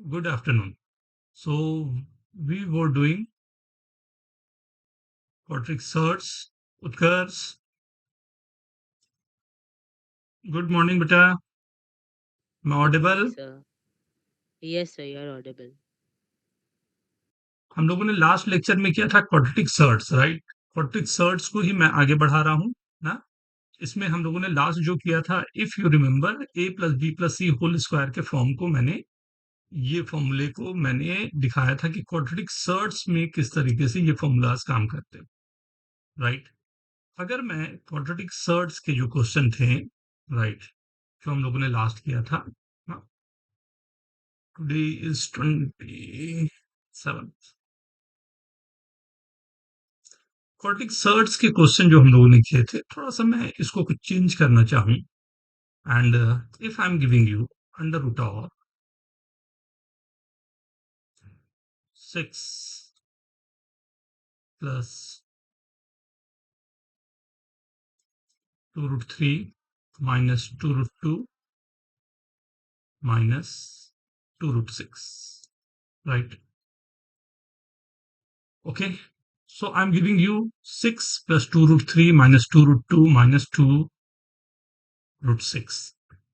Good afternoon. So we were doing quadratic surds, Utkarsh. Good morning, beta. मैं Good morning, Audible? sir. Yes, sir, you are audible. हम लोगों ने last lecture में किया था quadratic surds, right? Quadratic surds को ही मैं आगे बढ़ा रहा हूँ ना। इसमें हम लोगों ने लास्ट जो किया था, if you remember, A plus B plus C whole square के फॉर्म को ये फॉर्मूले को मैंने दिखाया था कि क्वाड्रेटिक सर्ड्स में किस तरीके से ये फॉर्मूलाज काम करते हैं, राइट? अगर मैं क्वाड्रेटिक सर्ड्स के जो क्वेश्चन थे, राइट, जो हम लोगों ने लास्ट किया था, टुडे इज 27। क्वाड्रेटिक सर्ड्स के क्वेश्चन जो हम लोगों ने किए थे, थोड़ा सा मैं इसको कुछ चेंज करना चाहूँ। And if I am giving you under root of 6 plus 2 root 3 minus 2 root 2 minus 2 root 6, right? Okay, so I'm giving you 6 plus 2 root 3 minus 2 root 2 minus 2 root 6।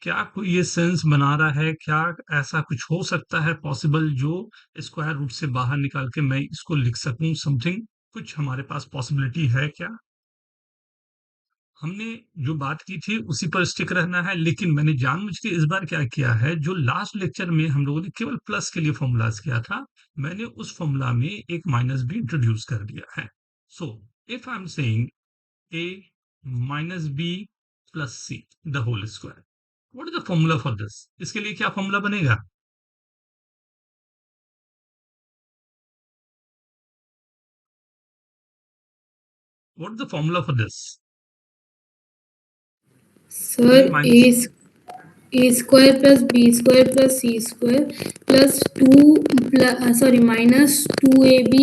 क्या कोई ये सेंस बना रहा है? क्या ऐसा कुछ हो सकता है पॉसिबल जो स्क्वायर रूट से बाहर निकाल के मैं इसको लिख सकूं? समथिंग कुछ हमारे पास पॉसिबिलिटी है क्या? हमने जो बात की थी उसी पर स्टिक रहना है, लेकिन मैंने जानबूझ के इस बार क्या किया है, जो लास्ट लेक्चर में हम लोगों ने केवल प्लस के लिए फॉर्मूलाज किया था, मैंने उस फॉर्मूला में एक माइनस भी इंट्रोड्यूस कर दिया है। So if I am saying a minus b plus c the whole square, what is the formula for this? इसके लिए क्या फॉर्मूला बनेगा? What is the formula for this? a Sir, minus a square plus b square plus c square plus minus 2ab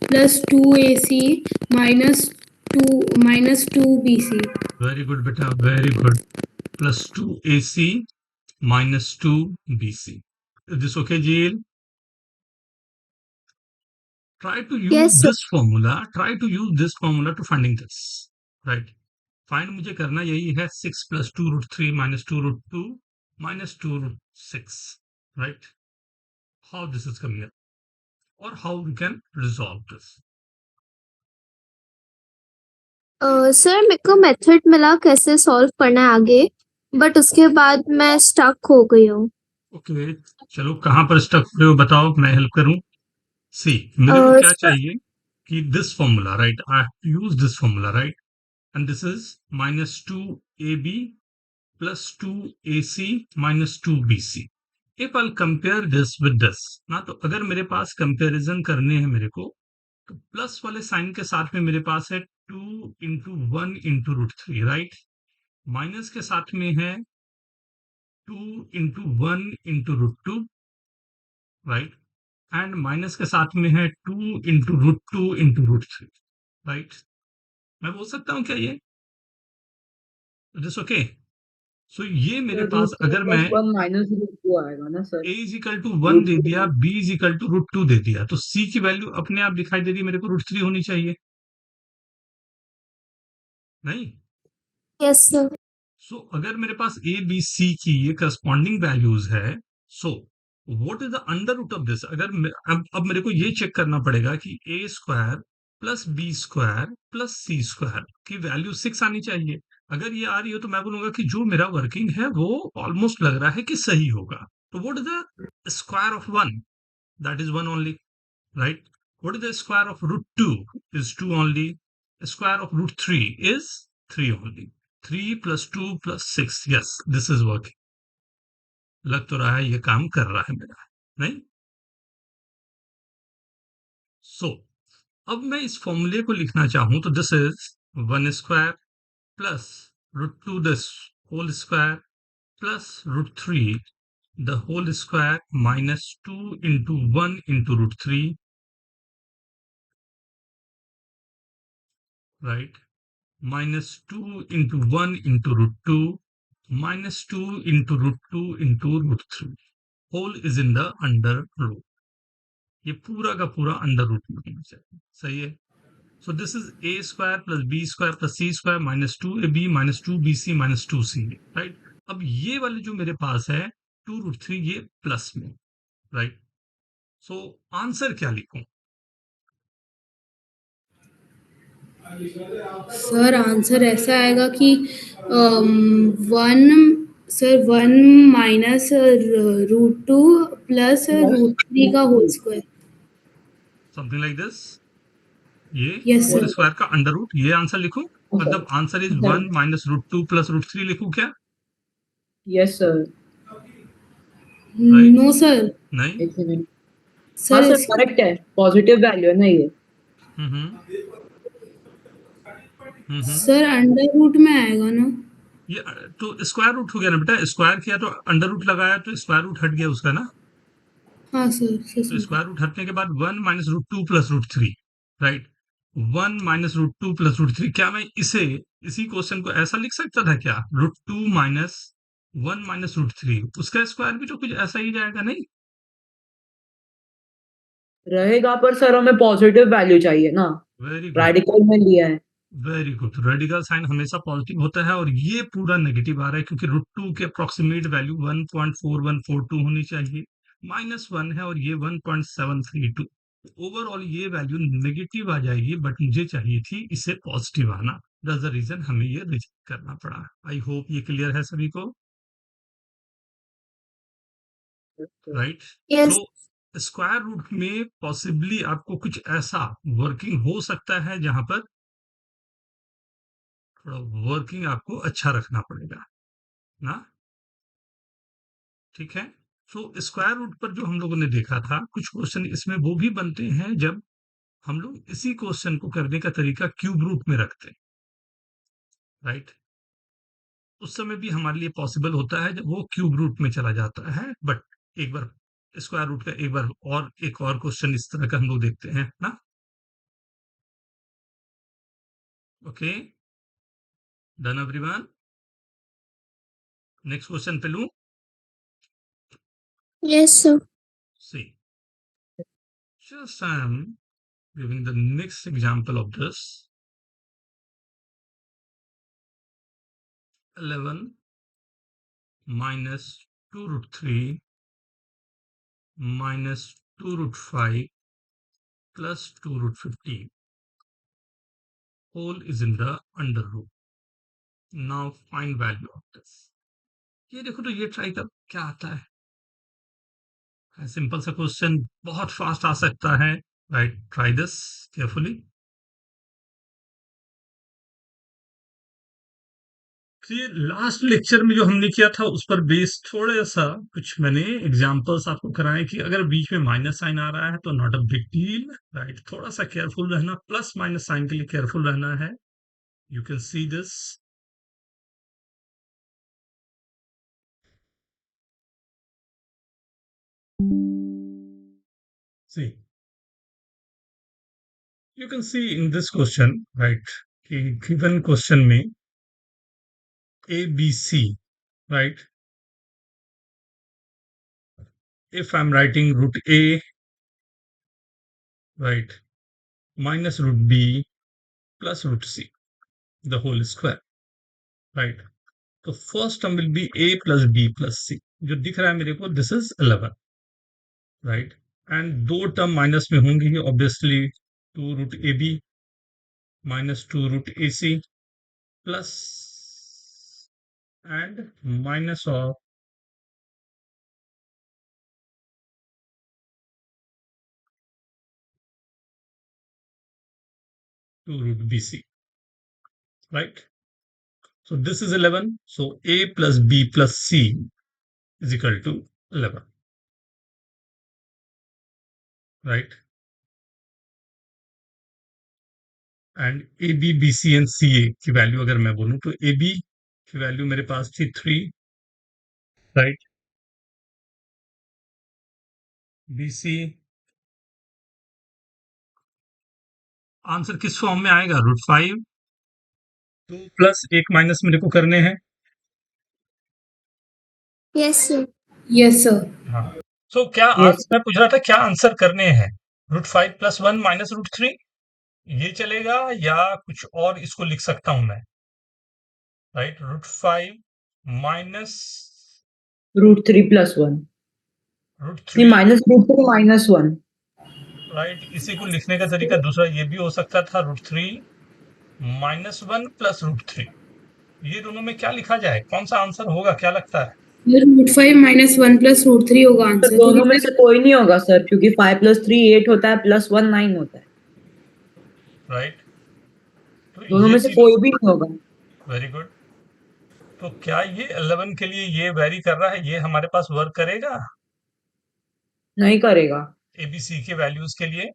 plus 2ac minus 2bc. very good beta, very good, plus 2ac minus 2bc. Is this okay, Jill? Try to use Yes, sir. this formula, try to use this formula to finding this, right? Find मुझे करना यही है, 6 plus 2 root 3 minus 2 root 2 minus 2 root 6, right? How this is coming up or how we can resolve this? Sir मेरे को method मिला कैसे solve करना है आगे, बट उसके बाद मैं स्टक हो गई हूँ। ओके, चलो कहाँ पर स्टक हुए हो बताओ, मैं हेल्प करूं। सी, मेरे को क्या सर चाहिए कि this formula, right, I have to use this formula, right, and this is minus 2ab plus 2ac minus 2bc। If I compare this with this ना, तो अगर मेरे पास कंपैरिजन करने हैं मेरे को, तो प्लस वाले साइन के साथ में मेरे पास है 2 into 1 into root 3, right? Minus के साथ में है 2 into 1 into root 2, right? And minus के साथ में है 2 into root 2 into root 3, right? मैं बोल सकता हूँ क्या ये? This okay? सो ये मेरे सर पास रूट टू अगर मैं plus one minus root two आएगा ना sir. a is equal to 1 root दे टू दिया, b is equal to root 2 दे दिया, तो c की वैल्यू अपने आप दिखाई दे रही है मेरे को, रूट 3 होनी चाहिए, नहीं? Yes sir. सो अगर मेरे पास ए बी सी की ये करस्पॉन्डिंग वैल्यूज है, so what is the under root of this? अगर अब मेरे को ये चेक करना पड़ेगा कि a square plus b square plus c square की वैल्यू 6 आनी चाहिए। अगर ये आ रही हो तो मैं बोलूंगा कि जो मेरा वर्किंग है वो ऑलमोस्ट लग रहा है कि सही होगा। तो what is the square of 1? That is 1 only, right? What is the square of root 2? Is 2 only. Square of root 3 is 3 only. 3 plus 2 plus 6, yes, this is working। लग तो रहा है ये काम कर रहा है मेरा, नहीं? सो अब मैं इस फॉर्मूले को लिखना चाहूं तो this is 1 square plus root 2 this whole square plus root 3 the whole square minus 2 into 1 into root 3, right, minus 2 into 1 into root 2 minus 2 into root 2 into root 3। Whole is in the under root, ये पूरा का पूरा under root में होना चाहिए, सही है। So this is a square plus b square plus c square minus 2ab minus 2bc minus 2c, right. अब ये वाले जो मेरे पास है 2√3, ये प्लस में, राइट। सो आंसर क्या लिखूं? सर आंसर ऐसा आएगा कि 1 माइनस √2 प्लस √3 का whole square. Something like this, ये Yes, होल sir. स्क्वायर का अंडर रूट, ये आंसर लिखूं? मतलब आंसर इज 1 माइनस √2 प्लस √3 लिखूं क्या? Yes, sir. Right. No sir, नहीं? एक मिनट। सर हाँ सर, इस- करेक्ट है, पॉजिटिव वैल्यू है ना ये। हम्म सर अंडर रूट में आएगा ना। ये तो स्क्वायर रूट हो गया ना बेटा, स्क्वायर किया तो अंडर रूट लगाया तो स्क्वायर रूट हट गया उसका ना। हाँ सर, सर तो स्क्वायर रूट हटने के बाद 1 minus √2 plus √3, right. 1 minus √2 plus √3, क्या मैं इसी क्वेश्चन को ऐसा लिख सकता था क्या? √2 माइनस 1 माइनस √3, उसका स्क्वायर भी तो कुछ ऐसा ही जाएगा, नहीं? रहेगा, पर सर हमें पॉजिटिव वैल्यू चाहिए ना, वेरी गुड, रेडिकल में लिया है। Very good. रेडिकल साइन हमेशा पॉजिटिव होता है और ये पूरा नेगेटिव आ रहा है क्योंकि √2 के अप्रोक्सीमेट वैल्यू 1.4142 होनी चाहिए, -1 है और ये 1.732। ओवरऑल ये वैल्यू नेगेटिव आ जाएगी, बट मुझे चाहिए थी इसे पॉजिटिव आना, दैट्स द रीजन हमें ये रिजेक्ट करना पड़ा। आई होप ये क्लियर है सभी को, right. Yes. So square root में पॉसिबली आपको कुछ ऐसा वर्किंग हो सकता है जहां पर थोड़ा वर्किंग आपको अच्छा रखना पड़ेगा ना, ठीक है। सो स्क्वायर रूट पर जो हम लोगों ने देखा था, कुछ क्वेश्चन इसमें वो भी बनते हैं जब हम लोग इसी क्वेश्चन को करने का तरीका क्यूब रूट में रखते हैं, राइट। उस समय भी हमारे लिए पॉसिबल होता है जब वो क्यूब रूट में चला जाता है, बट एक बार स्क्वायर रूट का एक और क्वेश्चन इस तरह का हम लोग देखते हैं ना। Okay, done everyone. Next question पे लूं, Yes, sir. C just I am giving the next example of this. 11 minus 2√3 minus 2√5 plus 2√15 whole is in the under root. Now find value of this. ये देखो तो ये try कर क्या आता है, सिंपल सा क्वेश्चन, बहुत फास्ट आ सकता है, राइट। Try this carefully. ये लास्ट लेक्चर में जो हमने किया था उस पर बेस थोड़ा सा कुछ मैंने एग्जांपल्स आपको कराए कि अगर बीच में माइनस साइन आ रहा है तो not a big deal, right. थोड़ा सा केयरफुल रहना, प्लस माइनस साइन के लिए केयरफुल रहना है। You can see this, see you can see in this question, right, कि given question में a b c, right, if I'm writing root a, right, minus root b plus root c, the whole square, right, तो first term will be a plus b plus c, जो दिख रहा है मेरे को this is 11, right, and दो term minus में होंगे ही obviously, 2√ab minus 2√ac plus and minus of 2√bc, right. So this is 11. So a plus b plus c is equal to 11, right? And a b b c and c a की value अगर मैं बोलूं तो a b की value मेरे पास थी 3, right? b c answer किस form में आएगा? √5, 2 प्लस 1 माइनस मेरे को करने हैं। Yes, sir. Yes sir. हाँ, सो क्या यस मैं पूछ रहा था क्या आंसर करने हैं? √5 + 1 - √3 ये चलेगा या कुछ और इसको लिख सकता हूं मैं? राइट, √5 माइनस √3 + 1 नहीं √3, -√3 - 1 राइट। इसी को लिखने का तरीका दूसरा ये भी हो सकता था, √3 - 1 + √3। ये दोनों में क्या लिखा जाए? कौन सा आंसर होगा, क्या लगता है? √5 - 1 + √3 होगा तो आंसर, दोनों में क्योंकि से कोई नहीं होगा सर, क्योंकि 5 + 3 8 होता है, +1 9 होता है। राइट, तो दोनों ये में से तीनों कोई भी नहीं होगा। Very good. तो क्या ये 11 के लिए ये वेरी कर रहा है, ये हमारे पास वर्क करेगा नहीं करेगा, एबीसी के वैल्यूज के लिए?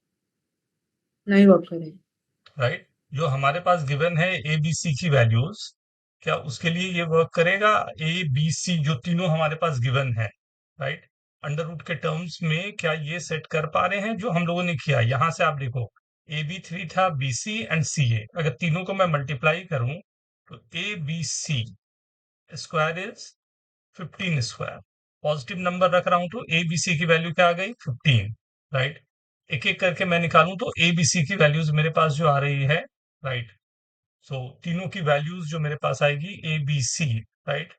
नहीं वर्क करेगा। राइट, जो हमारे पास गिवन है ए बी सी की वैल्यूज, क्या उसके लिए ये वर्क करेगा? ए बी सी जो तीनों हमारे पास गिवन है, राइट, अंडर रूट के टर्म्स में क्या ये सेट कर पा रहे हैं जो हम लोगों ने किया? यहां से आप देखो, ए बी 3 था, बी सी एंड सी ए, अगर तीनों को मैं मल्टीप्लाई करूं तो a B c square is 15 square. Positive number रख रहा हूं तो ए बी सी की वैल्यू क्या आ गई? 15, राइट। एक एक करके मैं निकालूं तो ए बी सी की वैल्यूज मेरे पास जो आ रही है, राइट, सो तीनों की वैल्यूज जो मेरे पास आएगी ए बी सी, राइट।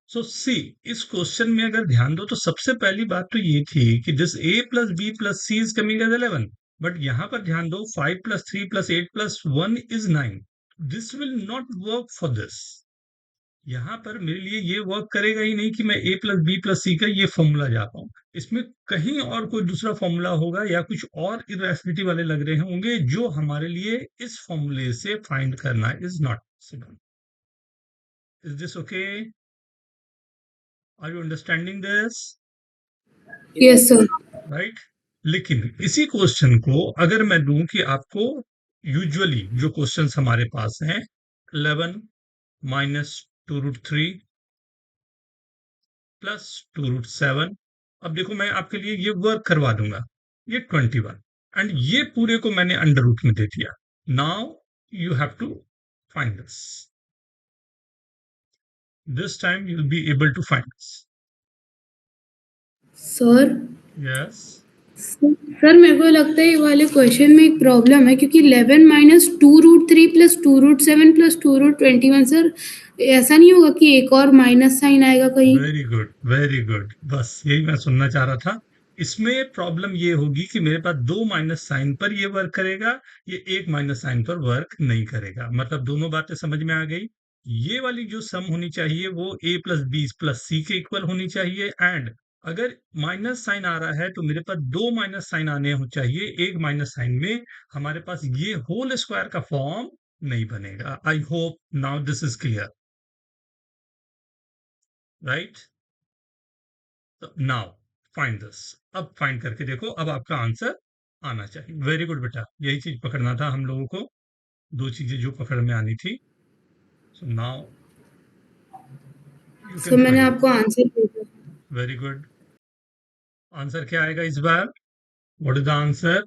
सो सी, इस क्वेश्चन में अगर ध्यान दो तो सबसे पहली बात तो ये थी कि this a + b + c is coming as 11, but यहां पर ध्यान दो 5 + 3 + 8 + 1 is 9। This will not work for this. यहाँ पर मेरे लिए ये वर्क करेगा ही नहीं कि मैं a + b + c का ये फॉर्मूला जा पाऊं। इसमें कहीं और कोई दूसरा फॉर्मूला होगा या कुछ और इरेशनलिटी वाले लग रहे होंगे जो हमारे लिए इस फॉर्मूले से फाइंड करना is not possible. Is this okay? Are you understanding this? Yes sir. Right, लेकिन इसी क्वेश्चन को अगर मैं दूं कि आपको यूजुअली जो क्वेश्चंस हमारे पास हैं 11 - 2√3 + 2√7, अब देखो मैं आपके लिए ये वर्क करवा दूंगा, ये 21 एंड ये पूरे को मैंने अंडर रूट में दे दिया। Now you have to find this time you will be able to find this. Sir yes, sir मेरे को लगता है ये वाले क्वेश्चन में एक प्रॉब्लम है, क्योंकि 11 - 2√3 + 2√7 + 2√21 सर, ऐसा नहीं होगा कि एक और माइनस साइन आएगा कहीं? वेरी गुड, वेरी गुड, बस यही मैं सुनना चाह रहा था। इसमें प्रॉब्लम ये होगी कि मेरे पास 2 माइनस साइन पर ये वर्क करेगा, ये 1 माइनस साइन पर वर्क नहीं करेगा। मतलब दोनों बातें समझ में आ गई। ये वाली जो सम होनी चाहिए वो a + b + c के इक्वल होनी चाहिए, एंड अगर माइनस साइन आ रहा है तो मेरे पास 2 माइनस साइन आने हो चाहिए। एक माइनस साइन में हमारे पास ये होल स्क्वायर का फॉर्म नहीं बनेगा। I hope now this is clear, right. Now find this, अब फाइंड करके देखो, अब आपका आंसर आना चाहिए। वेरी गुड बेटा, यही चीज पकड़ना था हम लोगों को, दो चीजें जो पकड़ में आनी थी। So now you sir can मैंने फाइंड। आपको आंसर भेजा। वेरी गुड, आंसर क्या आएगा इस बार? What is the answer?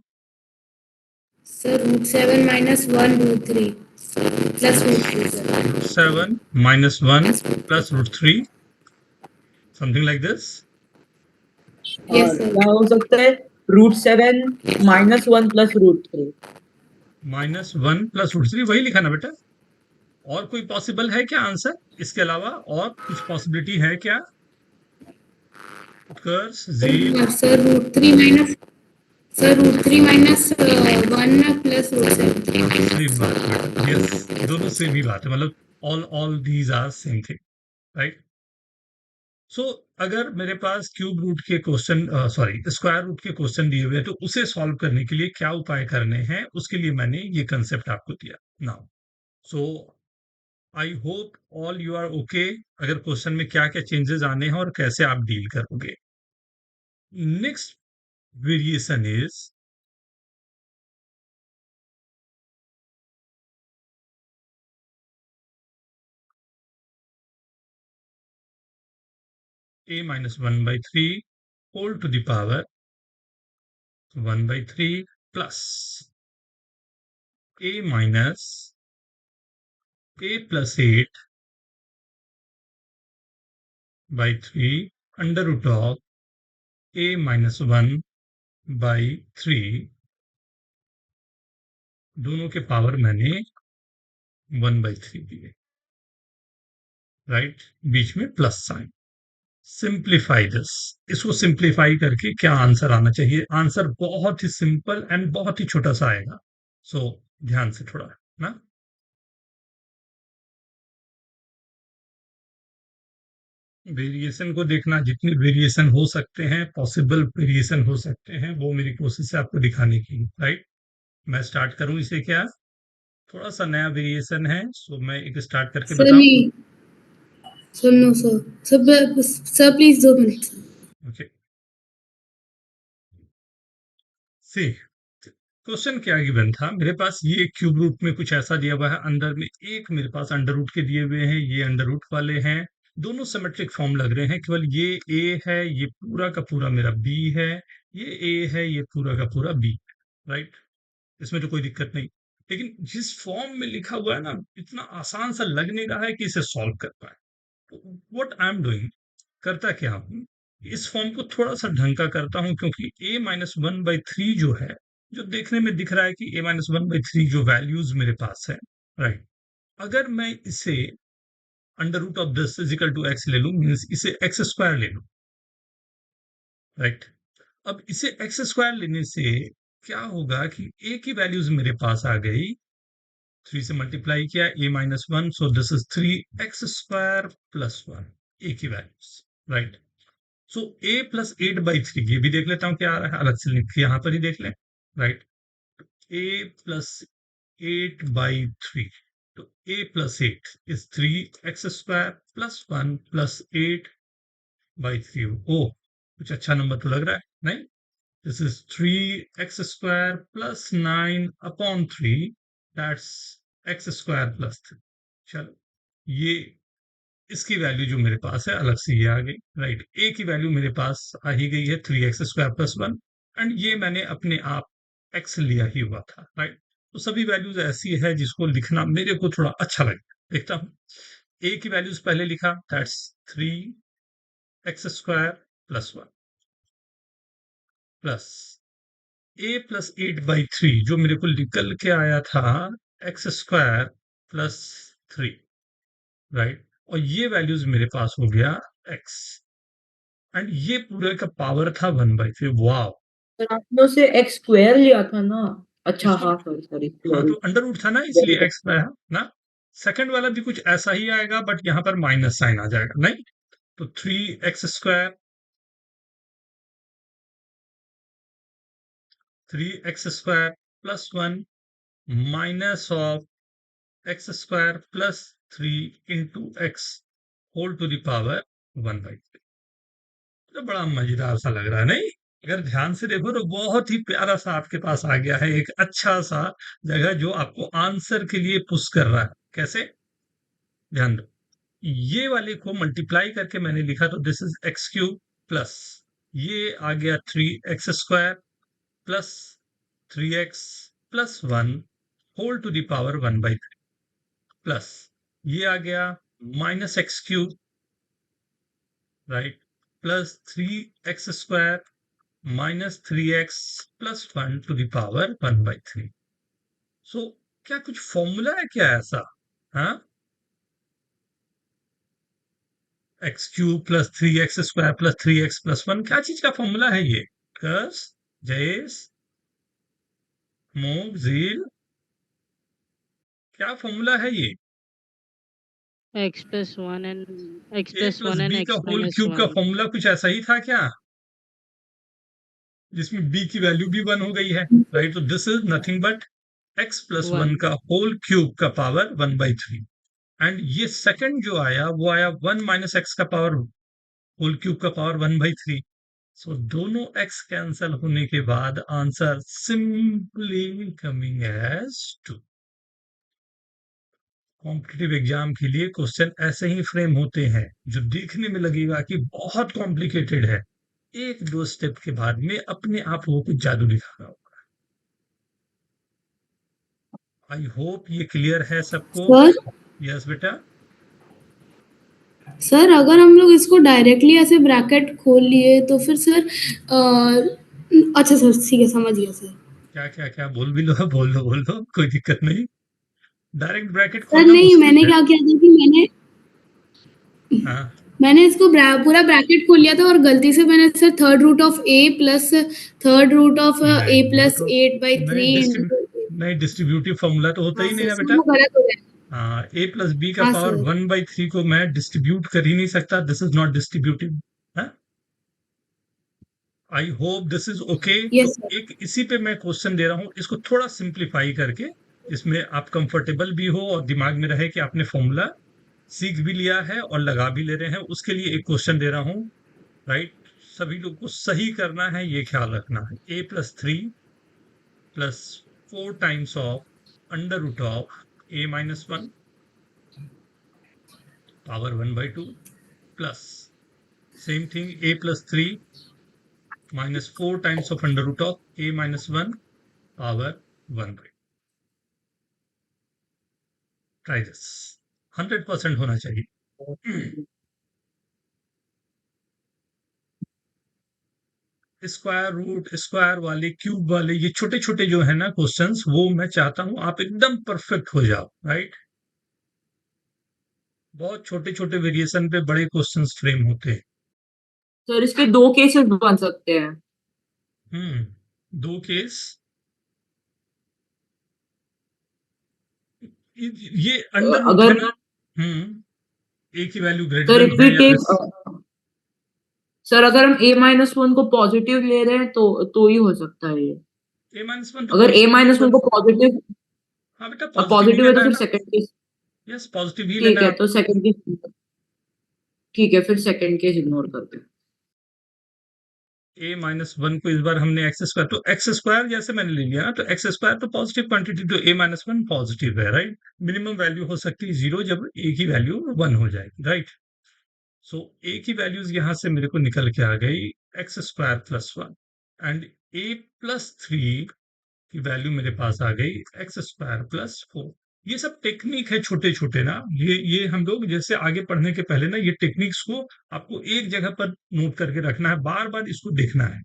Sir √7 - 1√3 + √3 sir. √7 - 1 + √3, something like this. Yes sir. क्या हो सकता है? √7 - 1 + √3। -1 + √3 वही लिखा ना बेटा? और कोई पॉसिबल है क्या आंसर इसके अलावा? और कुछ पॉसिबिलिटी है क्या? उत्कर्ष जी। सर √3 - 1 + √7। सेम बात है बेटा, यस, दोनों सेम ही बात है, मतलब all these are same thing, right. So अगर मेरे पास क्यूब रूट के क्वेश्चन, सॉरी, स्क्वायर रूट के क्वेश्चन दिए हुए हैं तो उसे सॉल्व करने के लिए क्या उपाय करने हैं, उसके लिए मैंने ये कंसेप्ट आपको दिया। Now so I hope all you are okay. अगर क्वेश्चन में क्या क्या चेंजेस आने हैं और कैसे आप डील करोगे। Next variation is a - 1/3 whole to the power 1/3 plus a minus a plus 8/3 under root of a minus 1/3 दोनों के पावर मैंने 1/3 दिए, राइट, बीच में प्लस साइन। सिंप्लीफाई दिस, इसको सिंप्लीफाई करके क्या आंसर आना चाहिए? आंसर बहुत ही सिंपल एंड बहुत ही छोटा सा आएगा। सो ध्यान से थोड़ा ना, वेरिएशन को देखना, जितनी वेरिएशन हो सकते हैं, पॉसिबल वेरिएशन हो सकते हैं, वो मेरी कोशिश है आपको दिखाने की, राइट। मैं स्टार्ट करूं इसे, क्या थोड़ा सा नया वेरिएशन है, सो मैं एक स्टार्ट करके सर बताऊं। नहीं, sir no sir, sir please 2 minute sir. Okay, see question क्या गिवन था मेरे पास, ये क्यूब रूट में कुछ ऐसा दिया हुआ है, अंदर में एक मेरे पास अंडर रूट के दिए हुए हैं, ये अंडर रूट वाले हैं, दोनों सिमेट्रिक फॉर्म लग रहे हैं, केवल ये ए है, ये पूरा का पूरा मेरा बी है, ये ए है, ये पूरा का पूरा बी, राइट। इसमें तो कोई दिक्कत नहीं, लेकिन जिस फॉर्म में लिखा हुआ है ना, इतना आसान सा लग नहीं रहा है कि इसे सॉल्व कर पाए। व्हाट आई एम डूइंग, करता क्या हूँ, इस फॉर्म को थोड़ा सा ढंग का करता हूँ, क्योंकि a-1/3 जो है, जो देखने में दिख रहा है कि a-1/3 जो वैल्यूज मेरे पास है, राइट, अगर मैं इसे under root of this is equal to x ले लूं, मीन्स इसे एक्स स्क्वायर ले लूं, राइट। अब इसे एक्स स्क्वायर लेने से क्या होगा कि a की वैल्यूज मेरे पास आ गई, 3 से मल्टीप्लाई किया, a-1, so this is 3x² + 1, a की वैल्यूज, राइट। सो a + 8/3, ये भी देख लेता हूं क्या आ रहा है, अलग से लिख के यहां पर ही देख लें, राइट। a + 8/3, तो a + 8 इज 3x² + 1 + 8/3। ओ, कुछ अच्छा नंबर तो लग रहा है, नहीं? This is 3x² + 9/3, that's x² + 3। चलो, ये इसकी वैल्यू जो मेरे पास है अलग से ये आ गई, राइट। ए की वैल्यू मेरे पास आ ही गई है 3x² + 1, एंड ये मैंने अपने आप x लिया ही हुआ था, राइट। तो सभी वैल्यूज ऐसी है जिसको लिखना मेरे को थोड़ा अच्छा लगता है। देखता हूँ, ए की वैल्यूज पहले लिखा, दैट्स 3x² + 1 प्लस a + 8/3 जो मेरे को निकल के आया था x² + 3, राइट, और ये वैल्यूज मेरे पास हो गया x, एंड ये पूरे का पावर था 1/3। वाह, सर आपने उसे एक्स स्क्वायर लिया था ना? अच्छा, इसको, हाँ सॉरी सॉरी, हाँ, तो वेरी अंडर रूट था ना, वेरी इसलिए गुड। x रहा ना। सेकंड वाला भी कुछ ऐसा ही आएगा, बट यहाँ पर माइनस साइन आ जाएगा, नहीं? तो 3x² + 1 minus of x² + 3 into x whole to the power 1/3। तो बड़ा मजेदार सा लग रहा है, नहीं? अगर ध्यान से देखो तो बहुत ही प्यारा सा आपके पास आ गया है, एक अच्छा सा जगह जो आपको आंसर के लिए पुश कर रहा है। कैसे? ध्यान दो, ये वाले को मल्टीप्लाई करके मैंने लिखा, तो दिस इज x³ प्लस ये आ गया 3x² plus 3x + 1 whole to the power 1/3 plus ये आ गया -x³, right, plus 3x² -3x + 1 to the power 1/3। So क्या कुछ फॉर्मूला है क्या ऐसा? हाँ, x³ + 3x² + 3x + 1, क्या चीज का फॉर्मूला है ये? कस, जयेश, मोग, झील, क्या फॉर्मूला है ये? x plus 1 and x a plus + 1 and b का x होल minus क्यूब का 1. फॉर्मूला कुछ ऐसा ही था क्या, जिसमें b की वैल्यू भी 1 हो गई है, राइट। तो this is nothing but x + 1 1. का होल क्यूब का पावर 1/3, एंड ये सेकंड जो आया वो आया 1 - x का पावर होल क्यूब का पावर 1/3। सो दोनों x कैंसल होने के बाद answer simply coming as 2। Competitive exam के लिए क्वेश्चन ऐसे ही फ्रेम होते हैं, जो देखने में लगेगा कि बहुत कॉम्प्लिकेटेड है, एक दो स्टेप के बाद में अपने आप वो कुछ जादू दिखा रहा होगा। आई होप ये क्लियर है सबको। सर यस बेटा। सर अगर हम लोग इसको डायरेक्टली ऐसे ब्रैकेट खोल लिए तो फिर सर अच्छा सर ठीक है समझ गया सर। क्या क्या क्या बोल भी लो, बोल दो, कोई दिक्कत नहीं। डायरेक्ट ब्रैकेट सर खोलना नहीं मुश्किल मैंने है। क्या किया था कि हाँ, मैंने इसको पूरा ब्रैकेट खोल लिया था और गलती से मैंने sir third root of a plus third root of a नहीं वो प्लस तो 8/3 नहीं इंटू। नहीं, डिस्ट्रीब्यूटिव फॉर्मूला तो होता हाँ ही नहीं सर ना सर बेटा। वो गलत हो गया। हाँ, ए प्लस बी का हाँ पावर सर 1/3 को मैं डिस्ट्रीब्यूट कर ही नहीं सकता, this is not distributive. I hope this is okay. तो यस सर। एक इसी पे मैं क्वेश्चन दे रहा हूँ, इसको थोड़ा सिंप्लीफाई करके, इसमें आप कंफर्टेबल भी हो और दिमाग में रहे कि आपने फॉर्मूला सीख भी लिया है और लगा भी ले रहे हैं, उसके लिए एक क्वेश्चन दे रहा हूँ। राइट, सभी लोग को सही करना है, ये ख्याल रखना है। a+3 plus 4 times of under root of a-1 power 1/2 plus same thing a+3 minus 4 times of under root of a-1 power 1/2। Try this, 100% होना चाहिए। स्क्वायर रूट, स्क्वायर वाले, क्यूब वाले, ये छोटे छोटे जो है ना क्वेश्चंस, वो मैं चाहता हूं आप एकदम परफेक्ट हो जाओ। राइट, बहुत छोटे छोटे वेरिएशन पे बड़े क्वेश्चंस फ्रेम होते हैं। सर इसके 2 केसेस बन सकते हैं। दो केस, ये अंडर रूट है अगर ना। ए की value greater sir than if है वी या टेक लेस। सर अगर हम a-1 को पॉजिटिव ले रहे हैं तो ही हो सकता है ये। a-1 तो अगर पॉजिटिव ही a-1 होगा ना। को पॉजिटिव हाँ बेटा, पॉजिटिव ही पॉजिटिव है तो लेना है फिर ना। सेकंड केस यस, पॉजिटिव ही लेना ठीक है है, तो आपको। सेकंड केस ठीक है, फिर सेकंड केस इग्नोर करते हैं। a-1 को इस बार हमने एक्स स्क्वायर, तो एक्स स्क्वायर जैसे मैंने ले लिया ना, तो एक्स स्क्वायर तो पॉजिटिव क्वांटिटी, तो a-1 पॉजिटिव है। राइट, मिनिमम वैल्यू हो सकती है 0 जब a की वैल्यू 1 हो जाएगी। राइट, सो a की वैल्यूज यहां से मेरे को निकल के आ गई x square plus 1, and a+3 की वैल्यू मेरे पास आ गई एक्स स्क्वायर प्लस 4। ये सब टेक्निक है छोटे छोटे ना, ये हम लोग जैसे आगे पढ़ने के पहले ना, ये टेक्निक्स को आपको एक जगह पर नोट करके रखना है, बार बार इसको देखना है।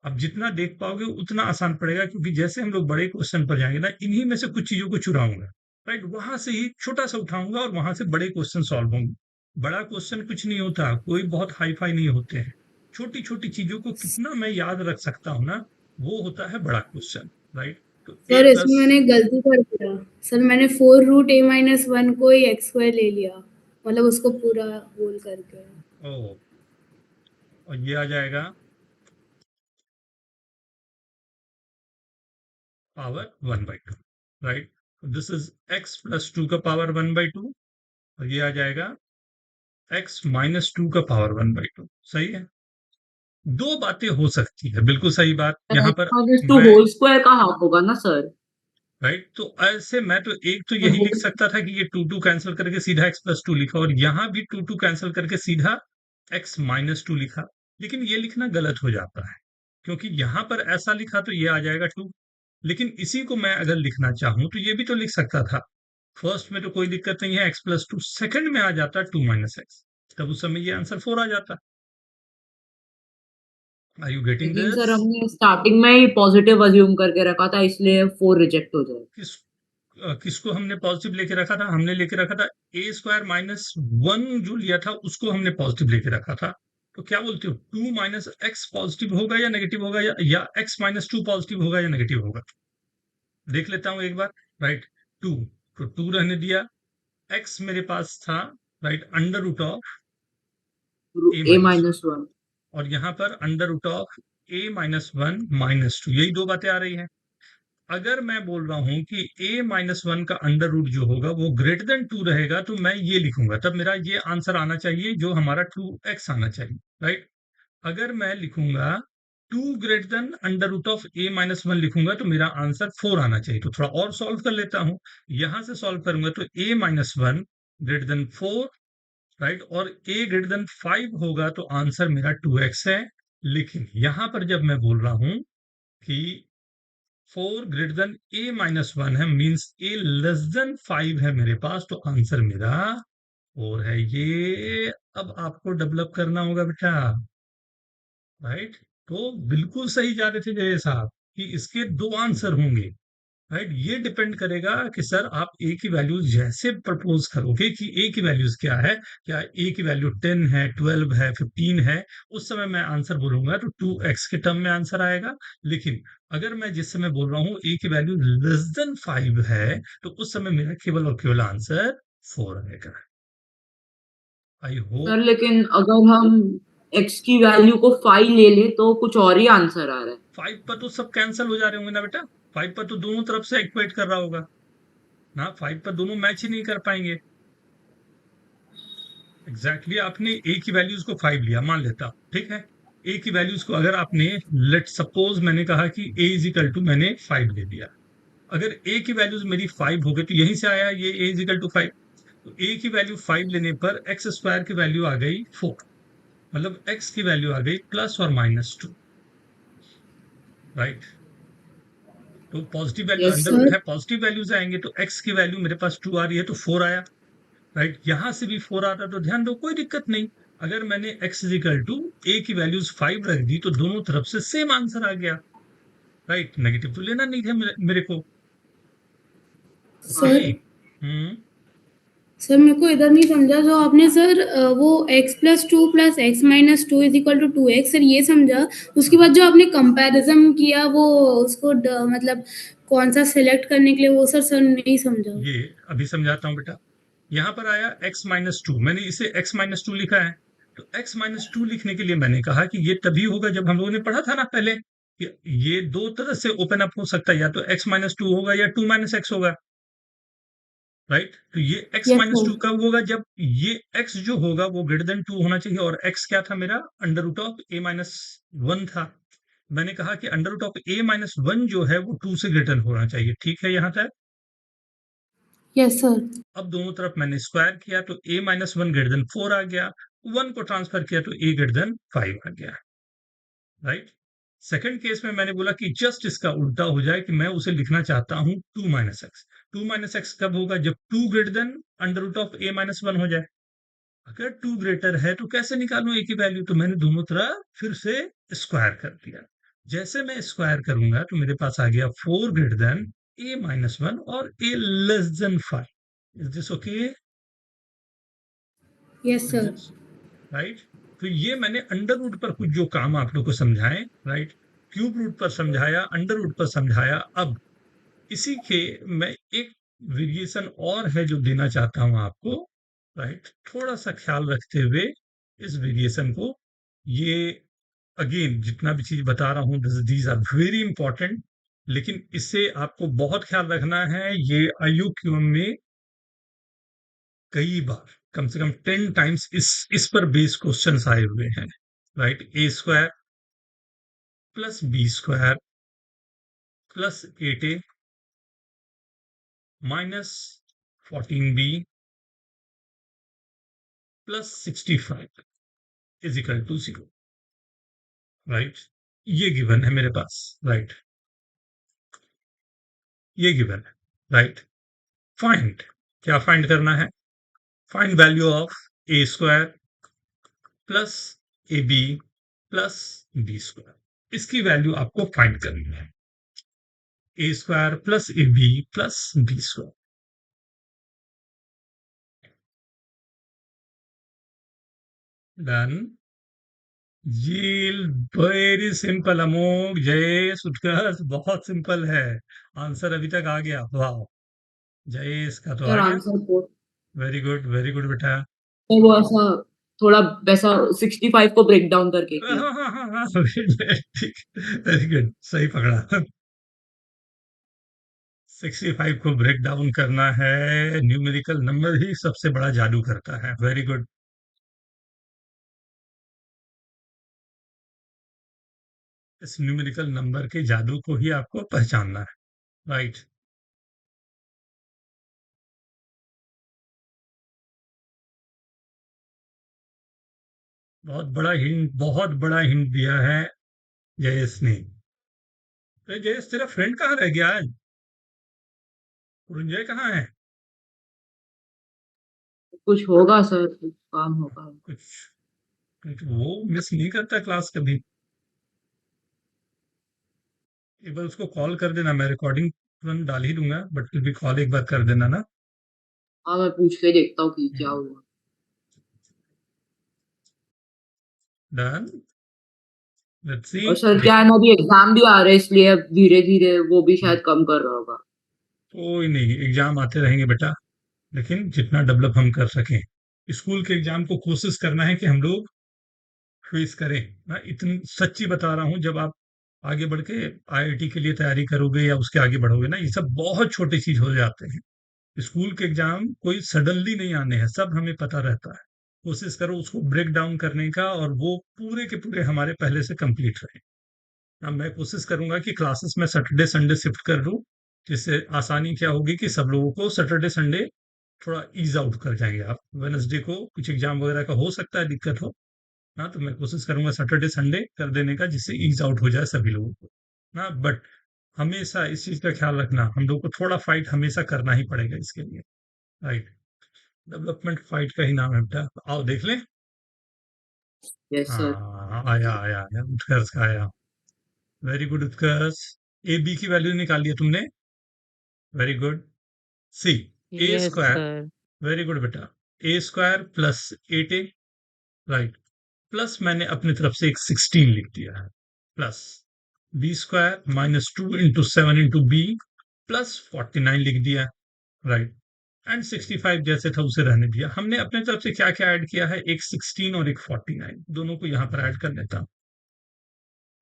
आप जितना देख पाओगे उतना आसान पड़ेगा, क्योंकि जैसे हम लोग बड़े क्वेश्चन पर जाएंगे ना, इन्हीं में से कुछ चीजों को चुराऊंगा। राइट, वहां से ही छोटा सा उठाऊंगा और वहां से बड़े क्वेश्चन सॉल्व होंगे। बड़ा क्वेश्चन कुछ नहीं होता, कोई बहुत हाई फाई नहीं होते हैं। छोटी छोटी चीजों को कितना मैं याद रख सकता हूँ ना, वो होता है बड़ा क्वेश्चन। राइट, तो ए सर इसमें प्लस मैंने गलती कर दिया। सर मैंने 4 रूट a-1 को ही एक्स स्क्वायर ले लिया, मतलब उसको पूरा होल करके। ओ, और ये आ जाएगा power 1/2। Right, this is x plus 2 का पावर 1/2, और ये आ जाएगा x-2 का पावर 1/2। सही है, दो बातें हो सकती है, बिल्कुल सही बात यहाँ पर। -2 मैं होल स्क्वायर का हाफ होगा ना सर। राइट, तो ऐसे मैं तो एक तो यही लिख सकता था कि ये 2 कैंसिल करके सीधा x+2 लिखा, और यहाँ भी 2 कैंसिल करके सीधा x-2 लिखा। लेकिन ये लिखना गलत हो जाता है, क्योंकि यहाँ पर ऐसा लिखा तो ये आ जाएगा 2। लेकिन इसी को मैं अगर लिखना चाहूं तो ये भी तो लिख सकता था। फर्स्ट में तो कोई दिक्कत नहीं है, x+2, सेकंड में आ जाता 2 - x, तब उस समय ये आंसर 4 आ जाता। आर यू गेटिंग लेकिन सर दिस? हमने स्टार्टिंग में ही पॉजिटिव अज्यूम करके रखा था, इसलिए 4 रिजेक्ट हो जाएगा। किस किसको हमने पॉजिटिव लेके रखा था? हमने लेके रखा था a² - 1 जो लिया था उसको हमने पॉजिटिव लेके रखा था। तो क्या बोलते हो, 2 - x पॉजिटिव होगा या नेगेटिव होगा, या x-2 पॉजिटिव होगा या नेगेटिव होगा? देख लेता हूं एक बार। राइट, 2, तो 2 रहने दिया। x मेरे पास था, right, under root of a-, a-1 और यहाँ पर अंडर रूट ऑफ a-1 - 2, यही दो बातें आ रही हैं। अगर मैं बोल रहा हूं कि a-1 का अंडर रूट जो होगा वो ग्रेटर देन 2 रहेगा, तो मैं ये लिखूंगा, तब मेरा ये आंसर आना चाहिए जो हमारा 2x आना चाहिए। राइट, अगर मैं लिखूंगा 2 greater than under root of a-1 लिखूंगा, तो मेरा आंसर 4 आना चाहिए। तो थोड़ा और सॉल्व कर लेता हूं, यहां से सॉल्व करूंगा तो a-1 ग्रेटर देन 4, राइट, और a ग्रेटर देन 5 होगा तो आंसर मेरा 2x है। लेकिन यहां पर जब मैं बोल रहा हूं कि 4 ग्रेटर देन a-1 है, मींस a लेस देन 5 है मेरे पास, तो आंसर मेरा 4 है। ये अब आपको डेवलप करना होगा बेटा, राइट। तो बिल्कुल सही जा रहे थे जय साहब कि इसके 2 आंसर होंगे, राइट। ये डिपेंड करेगा कि सर आप ए की वैल्यूज जैसे प्रपोज करोगे कि ए की वैल्यूज क्या है, क्या ए की वैल्यू 10 है, 12 है, 15 है, उस समय मैं आंसर बोलूंगा तो 2x के टर्म में आंसर आएगा। लेकिन अगर मैं जिस समय बोल रहा हूँ ए की वैल्यू लेस देन 5 है, तो उस समय मेरा केवल और केवल आंसर 4 आएगा। आई सर होप। लेकिन अगर हम x की वैल्यू को 5 ले ले तो कुछ और ही आंसर आ रहा है। 5 पर तो सब कैंसिल हो जा रहे होंगे ना बेटा, 5 पर तो दोनों तरफ से इक्वेट कर रहा होगा ना, 5 पर दोनों मैच ही नहीं कर पाएंगे। एग्जैक्टली आपने ए की वैल्यूज को 5 लिया, मान लेता, ठीक है। ए की वैल्यूज को अगर आपने, लेट सपोज मैंने कहा कि ए इज इक्वल टू, मैंने 5 ले लिया। अगर ए की वैल्यूज मेरी 5 हो गई तो यहीं से आया ये ए इज इक्वल टू 5। तो ए की वैल्यू 5 लेने पर एक्स स्क्वायर की वैल्यू आ गई 4, मतलब एक्स की वैल्यू आ गई प्लस और -2, राइट। तो positive value yes under sir. Root sir है, पॉजिटिव वैल्यूज आएंगे तो एक्स की वैल्यू मेरे पास 2 आ रही है तो 4 आया, राइट। यहां से भी 4 आ रहा तो ध्यान दो कोई दिक्कत नहीं। अगर मैंने x इजिकल टू ए की वैल्यूज 5 रख दी तो दोनों तरफ से सेम आंसर आ गया, राइट। नेगेटिव तो लेना नहीं था मेरे को। हाँ सर ओके। हम्म। सर मेरे को इधर नहीं समझा जो आपने सर वो x+2 + x - 2 = 2x सर ये समझा। उसके बाद जो आपने कंपैरिजन किया वो उसको मतलब कौन सा सिलेक्ट करने के लिए वो सर नहीं समझा। ये अभी समझाता हूँ बेटा। यहाँ पर आया x-2, मैंने इसे x-2 लिखा है। तो x-2 लिखने के लिए मैंने कहा कि ये तभी होगा जब हम लोगों ने पढ़ा था ना पहले कि ये दो तरह से ओपन अप हो सकता है, या तो x-2 होगा या 2 - x होगा, राइट। तो ये x yes minus sir. Two कब होगा, जब ये x जो होगा वो ग्रेटर देन 2 होना चाहिए, और x क्या था मेरा, under root of a minus 1 था। मैंने कहा कि under root of a minus 1 जो है वो 2 से ग्रेटर होना चाहिए, ठीक है यहाँ तक। Yes sir. अब दोनों तरफ मैंने स्क्वायर किया तो a माइनस 1 ग्रेटर देन 4 आ गया, 1 को ट्रांसफर किया तो a ग्रेटर देन 5 आ गया, राइट। सेकंड केस में मैंने बोला कि जस्ट इसका उल्टा हो जाए कि मैं उसे लिखना चाहता हूं 2 - x। 2 - x कब होगा, जब 2 greater than under root of a minus 1 हो जाए। अगर 2 ग्रेटर है तो कैसे निकालूं ए की वैल्यू, तो मैंने दोनों तरफ फिर से स्क्वायर कर दिया। जैसे मैं स्क्वायर करूंगा तो मेरे पास आ गया 4 ग्रेटर देन a माइनस 1 और a less than 5। Is this okay? Yes is sir. This right? तो ये मैंने अंडर रूट पर कुछ जो काम आप लोग को समझाएं, राइट। क्यूब रूट पर समझाया, अंडर रूट पर समझाया। अब इसी के मैं एक वेरिएशन और है जो देना चाहता हूं आपको, राइट। थोड़ा सा ख्याल रखते हुए इस वेरिएशन को, ये अगेन जितना भी चीज बता रहा हूं दीज आर वेरी इंपॉर्टेंट, लेकिन इससे आपको बहुत ख्याल रखना है। ये IUQM में कई बार, कम से कम 10 टाइम्स इस पर बेस क्वेश्चन आए हुए हैं, right. a² + b² + 8a - 14b + 65 = 0, right. ये गिवन है मेरे पास, राइट। ये गिवन है, राइट। फाइंड, क्या फाइंड करना है, find value of a² + ab + b²। इसकी वैल्यू आपको फाइंड करनी है, a² + ab + b²। डन। जी, वेरी सिंपल अमोघ, जयेश उत्कर्ष, बहुत सिंपल है। आंसर अभी तक आ गया, वाह। जयेश का तो सर आ गया। Answer four. वेरी गुड बेटा। तो वो ऐसा थोड़ा वैसा 65 को ब्रेक डाउन करके हाँ किया। हाँ हाँ हाँ हाँ, ठीक, वेरी गुड, सही पकड़ा। 65 को ब्रेक डाउन करना है, न्यूमेरिकल नंबर ही सबसे बड़ा जादू करता है। Very good. इस न्यूमेरिकल नंबर के जादू को ही आपको पहचानना है, राइट। बहुत बड़ा हिंट दिया है जयेश ने। तो जयेश तेरा फ्रेंड कहाँ रह गया आज, पुरंजय कहाँ है? कुछ होगा सर, कुछ काम होगा। कुछ वो मिस नहीं करता क्लास कभी। एक बार उसको कॉल कर देना, मैं रिकॉर्डिंग तुरंत डाल ही दूंगा, बट फिर भी कॉल एक बार कर देना ना। हाँ, मैं पूछ के देखता हूँ कि क्या हम्म, हुआ। डन। Let's see. और सर क्या है ना, अभी एग्जाम भी आ रहे हैं, इसलिए अब धीरे धीरे वो भी शायद कम कर रहा होगा। कोई नहीं, एग्जाम आते रहेंगे बेटा, लेकिन जितना डेवलप हम कर सकें। स्कूल के एग्जाम को कोशिश करना है कि हम लोग फेस करें। मैं इतनी सच्ची बता रहा हूँ, जब आप आगे बढ़ के आईआईटी के लिए तैयारी करोगे या उसके आगे बढ़ोगे ना, ये सब बहुत छोटी चीज हो जाते हैं। स्कूल के एग्जाम कोई सडनली नहीं आने हैं, सब हमें पता रहता है। कोशिश करो उसको ब्रेक डाउन करने का, और वो पूरे के पूरे हमारे पहले से कंप्लीट रहे। अब मैं कोशिश करूंगा कि क्लासेस में सैटरडे संडे शिफ्ट कर दूं, जिससे आसानी क्या होगी कि सब लोगों को सैटरडे संडे थोड़ा ईज आउट कर जाएंगे। आप वेनसडे को कुछ एग्जाम वगैरह का हो सकता है दिक्कत हो, हाँ, तो मैं कोशिश करूंगा सैटरडे संडे कर देने का, जिससे ईज आउट हो जाए सभी लोगों को ना। बट हमेशा इस चीज का ख्याल रखना, हम लोग को थोड़ा फाइट हमेशा करना ही पड़ेगा इसके लिए, राइट। डेवलपमेंट फाइट का ही नाम है बेटा। आओ देख लें। Yes sir. हाँ, आया आया आया, उत्कर्ष का आया। Very good Utkarsh. A b की वैल्यू निकाल लिया तुमने, very good. C, a Yes, square, sir. Very good बेटा। A square plus 8a, right, plus मैंने अपनी तरफ से एक 16 लिख दिया है, plus b square minus 2 into 7 into b plus 49 लिख दिया, राइट। एंड 65 जैसे था उसे रहने दिया। हमने अपने तरफ से क्या क्या ऐड किया है, एक 16 और एक 49, दोनों को यहां पर ऐड कर लेता हूं।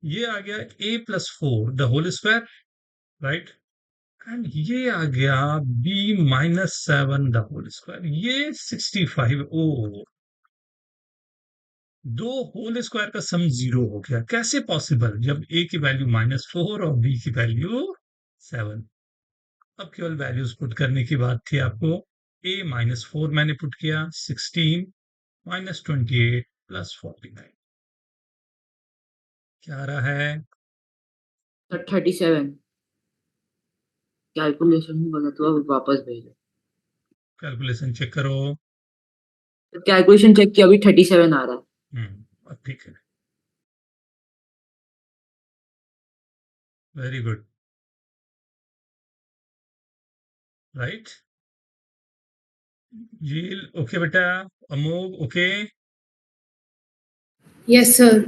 ये आ गया a plus 4 the whole square, right. And ये आ गया b minus 7 the whole square, ये 65। ओ, दो होल स्क्वायर का सम 0 हो गया, कैसे पॉसिबल, जब a की वैल्यू -4 और b की वैल्यू 7। अब केवल वैल्यूज पुट करने की बात थी आपको। a -4 मैंने पुट किया, 16 -28 प्लस 49 क्या आ रहा है। सर 37। कैलकुलेशन में गलत हुआ, वापस भेजो। कैलकुलेशन चेक करो। कैलकुलेशन चेक किया, अभी 37 आ रहा है। अब ठीक है, वेरी गुड, राइट। झील ओके बेटा, अमोघ ओके यस सर।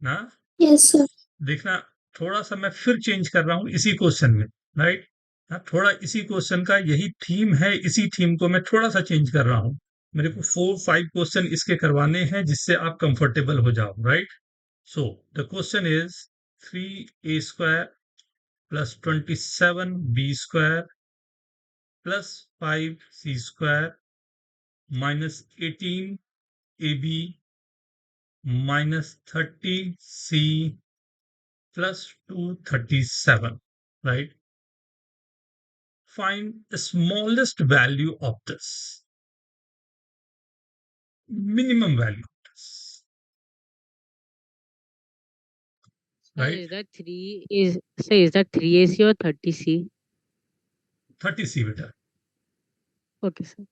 ना। Yes sir. देखना, थोड़ा सा मैं फिर चेंज कर रहा हूँ इसी क्वेश्चन में, राइट। हाँ, थोड़ा इसी क्वेश्चन का यही थीम है, इसी थीम को मैं थोड़ा सा चेंज कर रहा हूँ। मेरे को 4-5 क्वेश्चन इसके करवाने हैं, जिससे आप कंफर्टेबल हो जाओ, right. So the question is 3a square plus 27b square plus 5c square minus 18ab minus 30c plus 237, right? Find the smallest value of this, minimum value of this, Sir, right? is that 3AC or 30C? 30c beta. Okay, sir.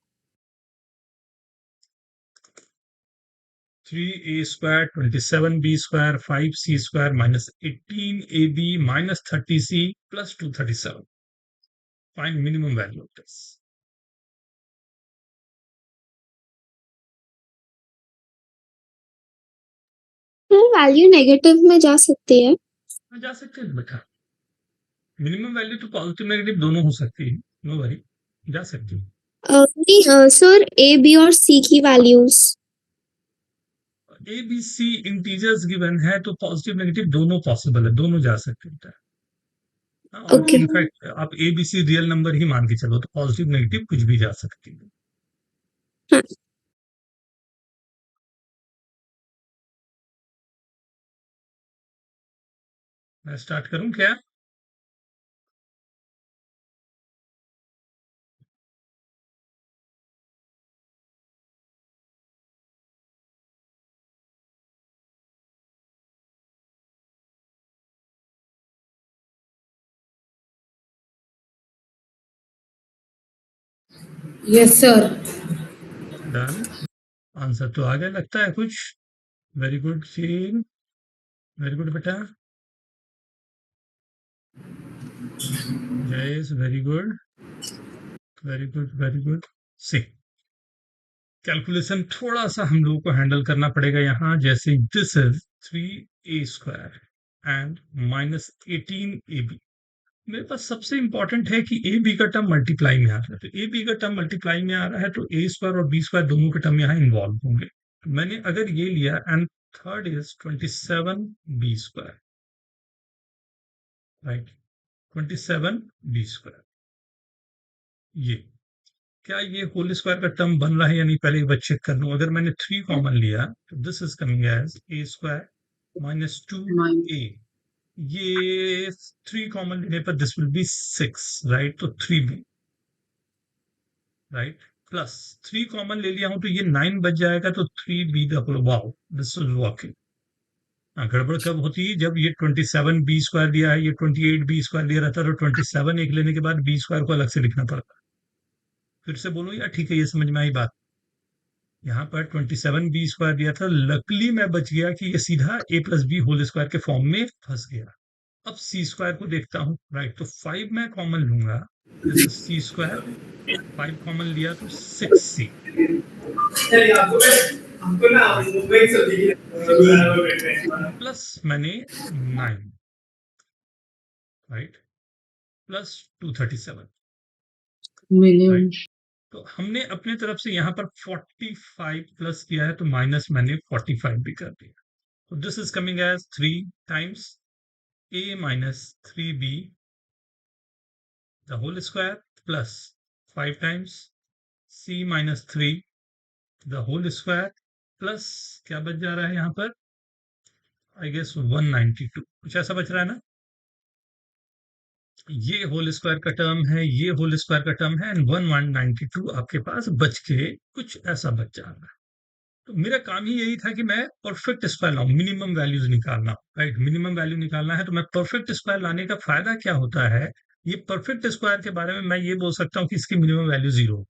3a square, 27b square, 5c square minus 18ab minus 30c plus 237. Find minimum value of this. Sir value negative में जा सकती है। जा सकते हैं बेटा, minimum value तो positive negative दोनों हो सकती है, नो वरी, जा सकती है। नहीं सर, ए बी और सी की values. A B C integers given है, तो पॉजिटिव नेगेटिव दोनों पॉसिबल है, दोनों जा सकते हैं। हाँ, और ओके। इनफैक्ट आप a B c real number ही मान के चलो, तो पॉजिटिव नेगेटिव कुछ भी जा सकती है। हाँ। मैं स्टार्ट करूं क्या। Yes sir. डन। आंसर तो आ गया लगता है कुछ। Very good seen, very good बेटा। Jayesh very good, very good, very good. See calculation थोड़ा सा हम लोगों को हैंडल करना पड़ेगा यहाँ। जैसे this is 3a² and -18ab। मेरे पास सबसे इंपॉर्टेंट है कि ए बी का टर्म मल्टीप्लाई में आ रहा है, तो ए बी का टर्म मल्टीप्लाई में आ रहा है तो a² और b² दोनों के टर्म यहाँ इन्वॉल्व होंगे। मैंने अगर ये लिया and third is 27b², right, 27b²। ये क्या ये होल स्क्वायर का टर्म बन रहा है या नहीं, पहले एक बार चेक कर लूं। अगर मैंने 3 कॉमन लिया तो this is coming as a² -2a। ये 3 कॉमन लेने पर दिस विल बी 6, राइट, तो 3b, राइट, प्लस 3 कॉमन ले लिया हूं तो ये 9 बच जाएगा, तो 3b the whole. Wow, this is working. गड़बड़ कब होती है, जब ये 27b² दिया है, ये 28b² दिया रहता है, तो 27 एक लेने के बाद b² को अलग से लिखना पड़ता। फिर से बोलो या ठीक है, ये समझ में आई बात। यहाँ पर 27b² दिया था, लकली मैं बच गया कि ये सीधा a + b होल स्क्वायर के फॉर्म में फंस गया। अब c² को देखता हूँ, राइट, तो 5 मैं कॉमन लूंगा, दिस इज c²। 5 कॉमन लिया तो 6c, प्लस मैंने 9, राइट, प्लस 237, राइट। तो हमने अपने तरफ से यहाँ पर 45 प्लस किया है, तो माइनस मैंने 45 भी कर दिया। तो this is coming as 3 times a - 3b the whole square plus 5 times c - 3 the whole square plus क्या बच जा रहा है यहाँ पर, आई गेस 192, कुछ ऐसा बच रहा है ना। ये होल स्क्वायर का टर्म है, ये होल स्क्वायर का टर्म है, एंड 192 आपके पास बच के कुछ ऐसा बच जा रहा है। तो मेरा काम ही यही था कि मैं परफेक्ट स्क्वायर लाऊं, मिनिमम वैल्यूज निकालना, राइट, मिनिमम वैल्यू निकालना है। तो मैं परफेक्ट स्क्वायर लाने का फायदा क्या होता है, ये परफेक्ट स्क्वायर के बारे में मैं ये बोल सकता हूँ कि इसकी मिनिमम वैल्यू 0,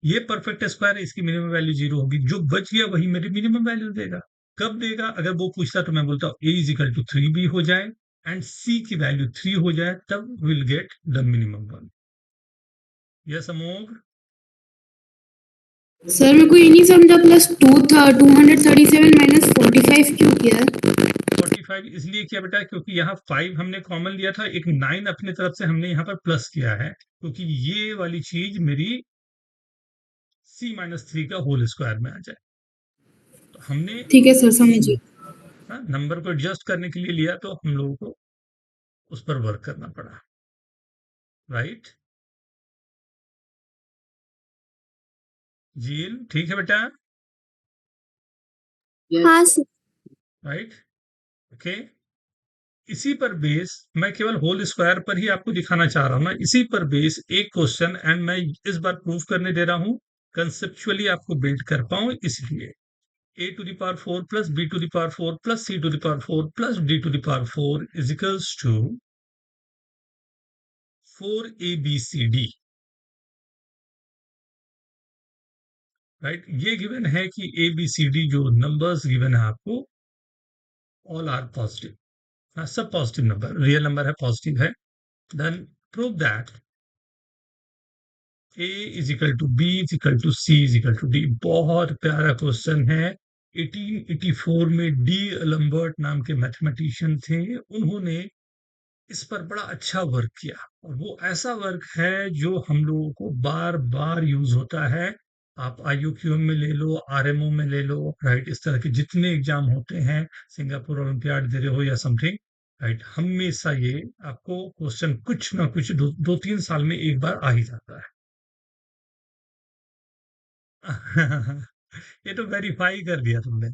ये परफेक्ट स्क्वायर है, इसकी मिनिमम वैल्यू 0 होगी, जो बच गया वही मेरी मिनिमम वैल्यू देगा। कब देगा, अगर वो पूछता तो मैं बोलता हूँ a = 3b हो जाए एंड c की वैल्यू 3 हो जाए, तब will get the minimum one. Yes Amogh. Sir मेरे को ये नहीं समझा, प्लस 237 - 45 क्यों किया है? 45 इसलिए किया बेटा क्योंकि यहाँ 5 हमने कॉमन लिया था, एक 9 अपने तरफ से हमने यहाँ पर प्लस किया है, क्योंकि ये वाली चीज मेरी c - 3 का होल स्क्वायर में आ जाए। तो हमने ठीक है सर, समझिए। नंबर को एडजस्ट करने के लिए लिया, तो हम लोगों को उस पर वर्क करना पड़ा, राइट। जील ठीक है बेटा, हाँ सर। Right, okay. इसी पर बेस मैं केवल होल स्क्वायर पर ही आपको दिखाना चाह रहा हूं ना, इसी पर बेस एक क्वेश्चन, एंड मैं इस बार प्रूफ करने दे रहा हूं, कंसेप्चुअली आपको बिल्ड कर पाऊं, इसलिए a⁴ plus b⁴ plus c⁴ plus d⁴ is equals to 4abcd, right. ये गिवन है कि abcd जो नंबर्स गिवन है आपको, ऑल आर पॉजिटिव, सब पॉजिटिव नंबर, रियल नंबर है, पॉजिटिव है। Then prove that a = b = c = d। बहुत प्यारा क्वेश्चन है। 1884 में डी अलम्बर्ट नाम के मैथमेटिशियन थे, उन्होंने इस पर बड़ा अच्छा वर्क किया, और वो ऐसा वर्क है जो हम लोगों को बार बार यूज होता है। आप IUQM में ले लो, RMO में ले लो, राइट, इस तरह के जितने एग्जाम होते हैं, सिंगापुर ओलंपियाड दे रहे हो या समथिंग, राइट, हमेशा ये आपको क्वेश्चन कुछ ना कुछ 2-3 साल में एक बार आ ही जाता है। ये तो वेरीफाई कर दिया तुमने,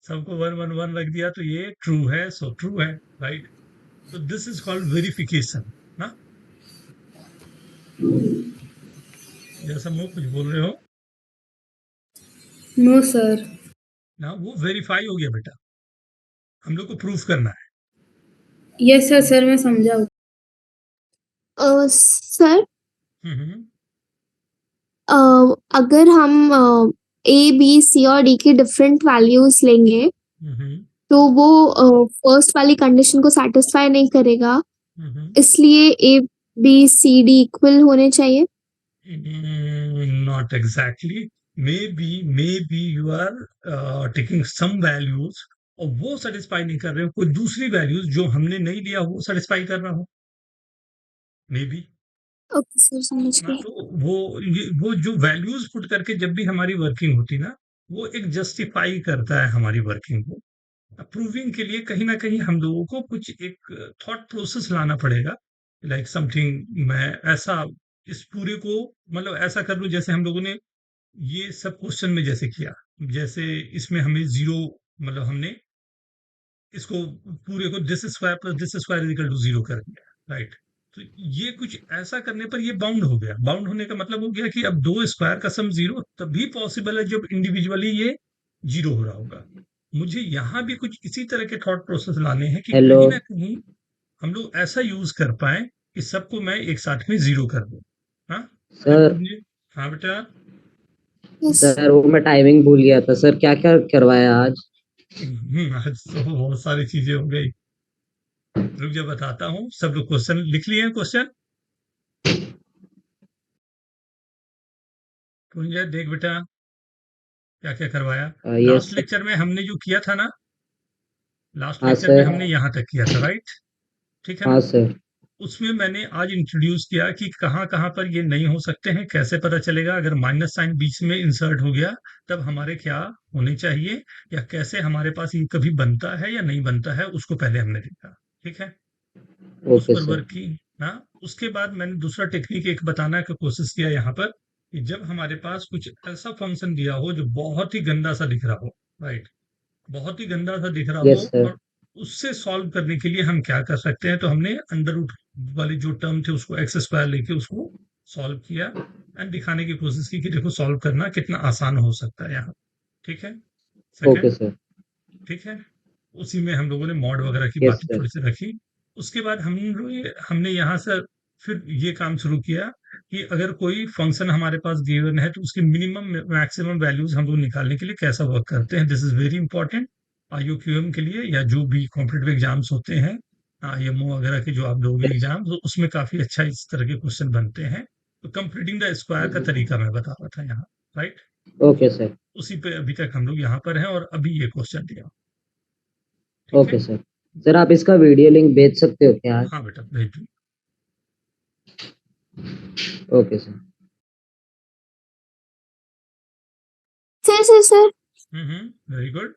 सबको 111 रख दिया, तो ये ट्रू है, सो ट्रू है, राइट। तो दिस इज कॉल्ड वेरिफिकेशन ना। जैसा मुझे कुछ बोल रहे हो नो सर। ना, वो वेरीफाई हो गया बेटा, हम लोग को प्रूफ करना है। यस सर, सर मैं समझा। सर हम्म, अगर हम ए बी सी और डी की डिफरेंट वैल्यूज लेंगे तो वो फर्स्ट वाली कंडीशन को सेटिस्फाई नहीं करेगा, इसलिए a B c d equal होने चाहिए। Not exactly. Maybe you are taking some values और वो सेटिस्फाई नहीं कर रहे हो, कोई दूसरी वैल्यूज जो हमने नहीं लिया वो सेटिस्फाई कर रहा हो, मे बी। ओके सर, समझ ना गई। तो वो जो वैल्यूज पुट करके जब भी हमारी वर्किंग होती ना, वो एक जस्टिफाई करता है हमारी वर्किंग को। प्रूविंग के लिए कहीं ना कहीं हम लोगों को कुछ एक थॉट प्रोसेस लाना पड़ेगा, लाइक समथिंग मैं ऐसा इस पूरे को मतलब ऐसा कर लूं जैसे हम लोगों ने ये सब क्वेश्चन में जैसे किया, जैसे इसमें हमें जीरो मतलब हमने इसको पूरे को this square plus this square equal to zero कर दिया, राइट। तो ये कुछ ऐसा करने पर ये बाउंड हो गया। बाउंड होने का मतलब हो गया कि अब दो स्क्वायर का सम जीरो तभी पॉसिबल है जब इंडिविजुअली ये जीरो हो रहा होगा। मुझे यहाँ भी कुछ इसी तरह के थॉट प्रोसेस लाने हैं कि हेलो कहीं ना कहीं हम लोग ऐसा यूज कर पाए कि सबको मैं एक साथ में जीरो कर दूं। हाँ सर। हाँ बेटा। यस। सर वो मैं टाइमिंग भूल गया था सर, क्या क्या करवाया आज? आज तो बहुत सारी चीजें हो गई, रुक जा बताता हूँ। सब लोग क्वेश्चन लिख लिए हैं? क्वेश्चन कुंजय देख बेटा क्या क्या करवाया। Yes last sir. लेक्चर में हमने जो किया था ना, लास्ट हाँ लेक्चर में सर। हमने यहाँ तक किया था, राइट। ठीक है हाँ ना। सर। उसमें मैंने आज इंट्रोड्यूस किया कि कहाँ कहाँ पर ये नहीं हो सकते हैं, कैसे पता चलेगा अगर माइनस साइन बीच में इंसर्ट हो गया तब हमारे क्या होने चाहिए, या कैसे हमारे पास ये कभी बनता है या नहीं बनता है, उसको पहले हमने देखा। ठीक है, उस ओके पर सर। वर्क की ना। उसके बाद मैंने दूसरा टेक्निक एक बताना का कोशिश किया यहाँ पर कि जब हमारे पास कुछ ऐसा फंक्शन दिया हो जो बहुत ही गंदा सा दिख रहा हो, राइट, बहुत ही गंदा सा दिख रहा हो, यस सर। और उससे सॉल्व करने के लिए हम क्या कर सकते हैं, तो हमने अंडर रूट वाली जो टर्म थे उसको एक्स स्क्वायर लेके उसको सॉल्व किया एंड दिखाने की कोशिश की कि देखो सॉल्व करना कितना आसान हो सकता है यहाँ। ठीक है, ओके सेकंड। सर। ठीक है, उसी में हम लोगों ने मॉड वगैरह की यस बातें सर। थोड़ी सी रखी। उसके बाद हमने यहाँ से फिर ये काम शुरू किया कि अगर कोई फंक्शन हमारे पास गिवन है तो उसकी मिनिमम मैक्सिमम वैल्यूज हम लोग निकालने के लिए कैसा वर्क करते हैं। This is very important IUQM के लिए, या जो भी कॉम्पिटेटिव एग्जाम्स होते हैं, IMO वगैरह के जो आप लोगों के यस। एग्जाम, तो उसमें काफी अच्छा इस तरह के क्वेश्चन बनते हैं। तो कंप्लीटिंग द स्क्वायर का तरीका मैं बता रहा था यहाँ, राइट। Okay sir. उसी पे अभी तक हम लोग यहाँ पर हैं और अभी ये क्वेश्चन दिया। ठीक है, ओके सर। सर आप इसका वीडियो लिंक भेज सकते हो क्या आज? हाँ बेटा भेज दूँ। Okay sir. Sir very good.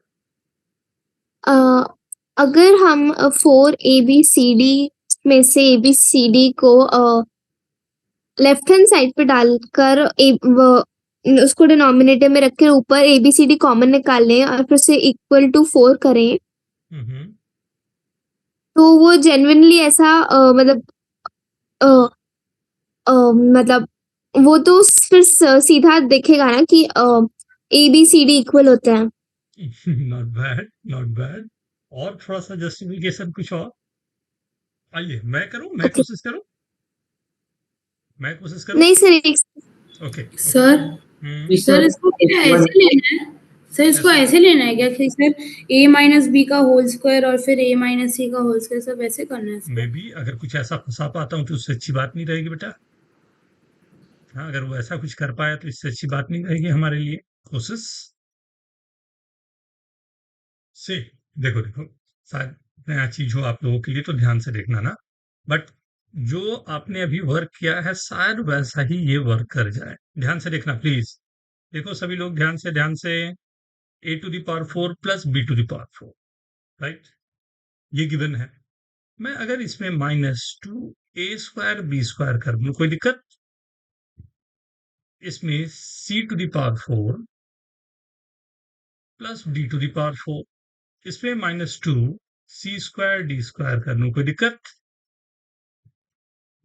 अगर हम 4 ABCD में से ABCD को लेफ्ट हैंड साइड पे डालकर उसको डिनोमिनेटर में रखकर ऊपर ABCD कॉमन निकाल लें और फिर से इक्वल टू 4 करें, तो वो जेन्युइनली ऐसा मतलब वो तो फिर सीधा दिखेगा ना कि ABCD इक्वल होते हैं। Not bad, not bad. और थोड़ा सा जस्टिफिकेशन कुछ और। आइए मैं करूं, मैं ओके। कोशिश करूं, मैं कोशिश करूं। नहीं सर, एक ओके सर सर इसको क्या ऐसे लेना है? सर इसको ऐसे- ऐसे लेना है क्या कि सर a माइनस बी का होल स्क्वायर और फिर a माइनस सी का होल स्क्वायर, सब ऐसे करना है इसको? मैं भी अगर कुछ ऐसा फंसा पाता हूं तो उससे अच्छी बात नहीं रहेगी बेटा। हाँ, अगर वो ऐसा कुछ कर पाया तो इससे अच्छी बात नहीं रहेगी हमारे लिए। कोशिश से देखो देखो, शायद नया चीज हो आप लोगों के लिए तो ध्यान से देखना ना, बट जो आपने अभी वर्क किया है शायद वैसा ही ये वर्क कर जाए। ध्यान से देखना प्लीज। देखो सभी लोग ध्यान से a to the power 4 plus b to the power 4, right, ये गिवन है। मैं अगर इसमें -2 a स्क्वायर b स्क्वायर कर दूं, कोई दिक्कत? इसमें c to the power 4 plus d to the power 4, इसमें -2 c स्क्वायर d स्क्वायर कर दूं, कोई दिक्कत?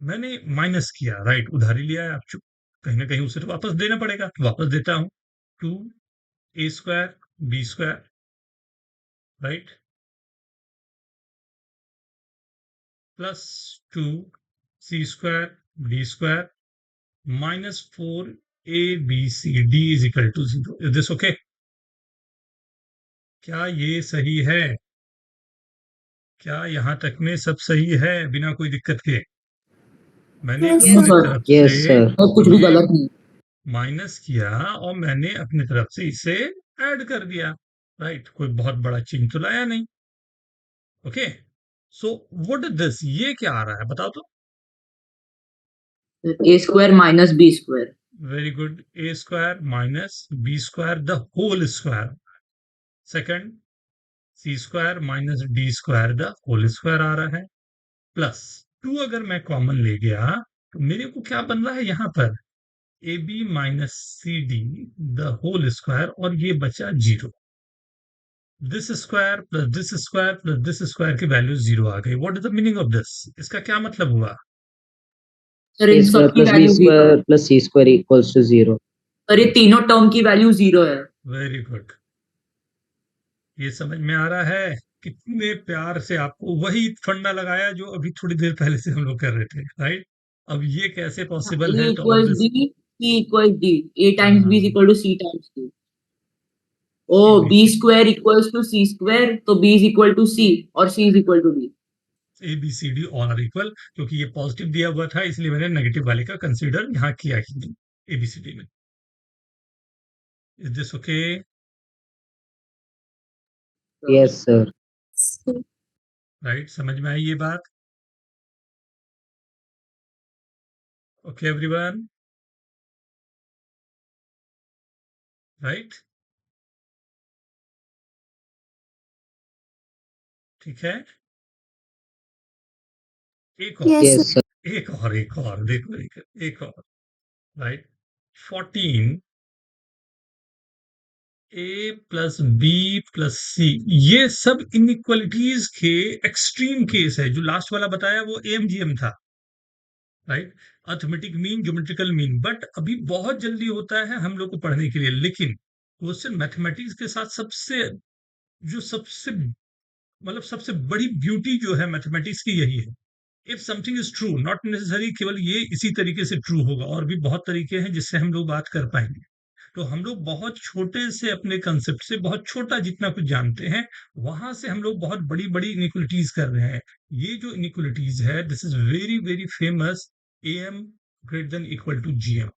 मैंने माइनस किया, राइट, उधारी लिया है, आप चुप, कहीं ना कहीं उसे तो वापस देना पड़ेगा, तो वापस देता हूं। 2 a square b square, right, plus 2 c square d square -4 A B C D is equal to 0. Is this okay? क्या ये सही है? क्या यहाँ तक में सब सही है बिना कोई दिक्कत के? मैंने Yes, अपनी sir. तरफ Yes, से sir. और कुछ भी गलत नहीं। माइनस किया और मैंने अपनी तरफ से इसे ऐड कर दिया, राइट? कोई बहुत बड़ा चेंज तो लाया नहीं। Okay, so what is this? ये क्या आ रहा है बताओ तो? A square minus B square. Very good, a square minus b square the whole square. Second, c square minus d square the whole square आ रहा है, प्लस 2 अगर मैं कॉमन ले गया तो मेरे को क्या बन रहा है यहाँ पर? A b minus c d the whole square, और ये बचा 0। This square plus this square plus this square की वैल्यू 0 आ गई। What is the meaning of this? इसका क्या मतलब हुआ? सर A इन square सबकी plus B वैल्यू 0 है। square plus C square equals to 0. Sir ये तीनों टर्म की वैल्यू 0 है। वेरी गुड, ये समझ में आ रहा है? कितने प्यार से आपको वही फंडा लगाया जो अभी थोड़ी देर पहले से हम लोग कर रहे थे, राइट? अब ये कैसे पॉसिबल A है? तो equals obvious, B, C equals D. A times B is equal to C times D. Oh B square equals to C square, तो B is equal to C और C is equal to D. A B c d all are equal, क्योंकि ये positive दिया हुआ था इसलिए मैंने negative वाले का कंसीडर यहाँ किया ही ए बी सी डी में। Is this okay? Yes, sir. Right, समझ में आई ये बात? Okay everyone, right? ठीक है, एक और, Yes, Yes, sir. sir. एक और देखो, एक और, राइट? 14 ए प्लस बी प्लस सी, ये सब इनइक्वालिटीज के एक्सट्रीम केस है। जो लास्ट वाला बताया वो एमजीएम था, right? Arithmetic mean, geometrical mean. But अभी बहुत जल्दी होता है हम लोग को पढ़ने के लिए, लेकिन क्वेश्चन मैथमेटिक्स के साथ सबसे जो सबसे मतलब सबसे बड़ी ब्यूटी जो है मैथमेटिक्स की यही है। If something is true, not necessary केवल ये इसी तरीके से ट्रू होगा, और भी बहुत तरीके हैं जिससे हम लोग बात कर पाएंगे। तो हम लोग बहुत छोटे से अपने कंसेप्ट से, बहुत छोटा जितना कुछ जानते हैं, वहां से हम लोग बहुत बड़ी बड़ी इनिक्वलिटीज कर रहे हैं। ये जो इनिक्वलिटीज है, this is very very famous, A M greater than equal to G M.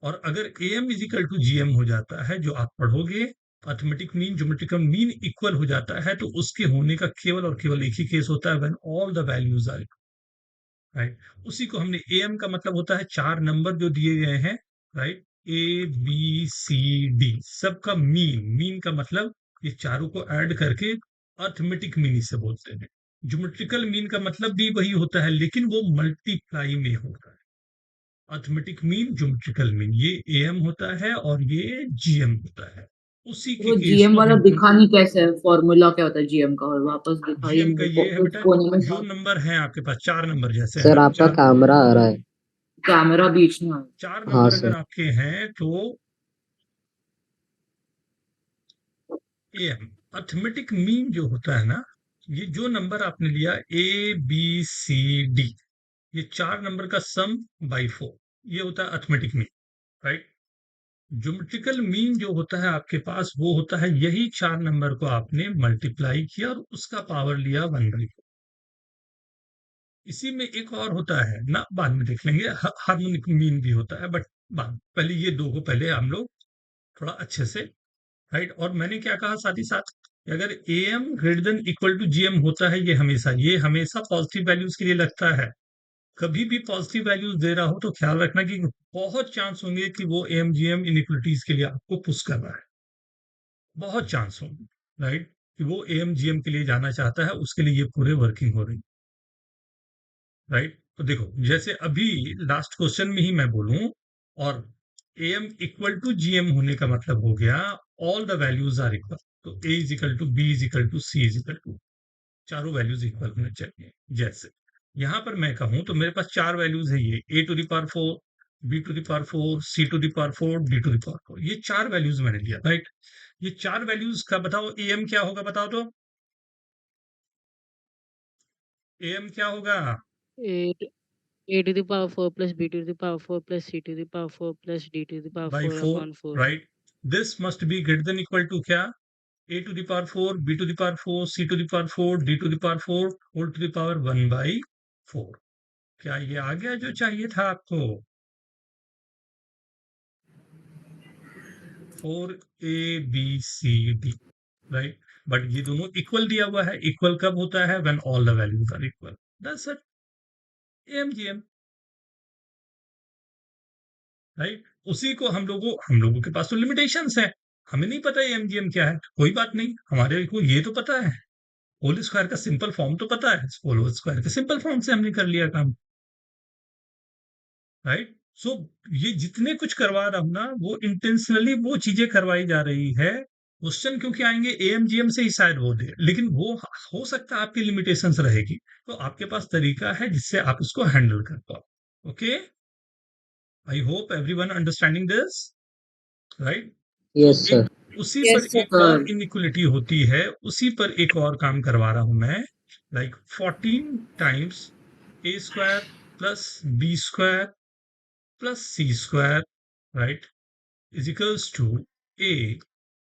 और अगर A M is equal to G M हो जाता है, जो आप पढ़ोगे, arithmetic mean geometrical mean equal हो जाता है, तो उसके होने का केवल और केवल एक ही केस होता है, when all the values are, right? उसी को हमने, ए एम का मतलब होता है 4 नंबर जो दिए गए हैं, right? A B c d सबका मीन, मीन का मतलब ये चारों को ऐड करके अर्थमेटिक मीन इसे बोलते हैं। ज्योमेट्रिकल मीन का मतलब भी वही होता है, लेकिन वो मल्टीप्लाई में होता है। अर्थमेटिक मीन, ज्योमेट्रिकल मीन, ये ए एम होता है और ये जी एम होता है। उसी के वो केस GM को वाला हम दिखा नहीं कैसे है, फॉर्मूला क्या होता है GM का, और वापस दिखा ही जीएम का नहीं, ये है कुछ बेटा, कोने में जो नंबर है आपके पास, 4 नंबर जैसे है सर ना, आपका कैमरा आ रहा है। कैमरा बीच में है। 4 हाँ नंबर अगर सर। आपके हैं तो एम, अर्थमेटिक मीन जो होता है ना, ये जो नंबर आपने लिया ए बी सी डी, ये 4 नंबर का सम बाई 4, ये होता है arithmetic mean, right? Geometrical mean जो होता है आपके पास, वो होता है यही 4 नंबर को आपने मल्टीप्लाई किया और उसका पावर लिया 1/4। इसी में एक और होता है ना, बाद में देख लेंगे, हार्मोनिक मीन भी होता है, बट बाद, पहले ये दो को पहले हम लोग थोड़ा अच्छे से, राइट? और मैंने क्या कहा साथ ही साथ, कि अगर A M greater than equal to G M होता है, ये हमेशा पॉजिटिव वैल्यूज के लिए लगता है। कभी भी पॉजिटिव वैल्यूज दे रहा हो तो ख्याल रखना कि बहुत चांस होंगे कि वो A M G M inequalities के लिए आपको पुश कर रहा है, बहुत चांस होंगे, राइट? कि वो ए एम जी एम के लिए जाना चाहता है, उसके लिए ये पूरे वर्किंग हो रही, राइट? तो देखो, जैसे अभी लास्ट क्वेश्चन में ही मैं बोलूं, और am इक्वल टू gm होने का मतलब हो गया all the values are equal, तो a is equal to b is equal to c is equal to, चारों वैल्यूज इक्वल होने चाहिए। जैसे यहां पर मैं कहूं तो मेरे पास 4 वैल्यूज है, ये a to the power 4, b to the power 4, c to the power 4, d to the power 4, ये 4 वैल्यूज मैंने लिया, राइट? ये 4 वैल्यूज का बताओ am क्या होगा, बताओ तो? am क्या होगा? 8 A to the power 4 plus B to the power 4 plus C to the power 4 plus D to the power by 4 4, upon 4. right? This must be greater than equal to क्या? A to the power 4, B to the power 4, C to the power 4, D to the power 4, whole to the power 1 by 4. क्या ये आ गया जो चाहिए था आपको? 4ABCD, right? But ये दोनों इक्वल दिया हुआ है. इक्वल कब होता है? When all the values are equal. That's it. AMGM, right? उसी को हम लोगों के पास तो लिमिटेशंस है. हमें नहीं पता AMGM क्या है. कोई बात नहीं, हमारे को ये तो पता है. होल स्क्वायर का सिंपल फॉर्म तो पता है. होल स्क्वायर के सिंपल फॉर्म से हमने कर लिया काम, राइट? सो ये जितने कुछ करवा रहा हूं ना, वो इंटेंशनली वो चीजें करवाई जा रही है. क्वेश्चन क्योंकि आएंगे AMGM से ही शायद वो दे, लेकिन वो हो सकता है आपकी लिमिटेशंस रहेगी. तो आपके पास तरीका है जिससे आप इसको हैंडल कर पाओ. Okay, I hope everyone understanding this, right? Yes sir. उसी Yes, पर एक sir. और इनइक्वलिटी होती है, उसी पर एक और काम करवा रहा हूं मैं. Like 14 times a square plus b square plus c square, right, is equals to a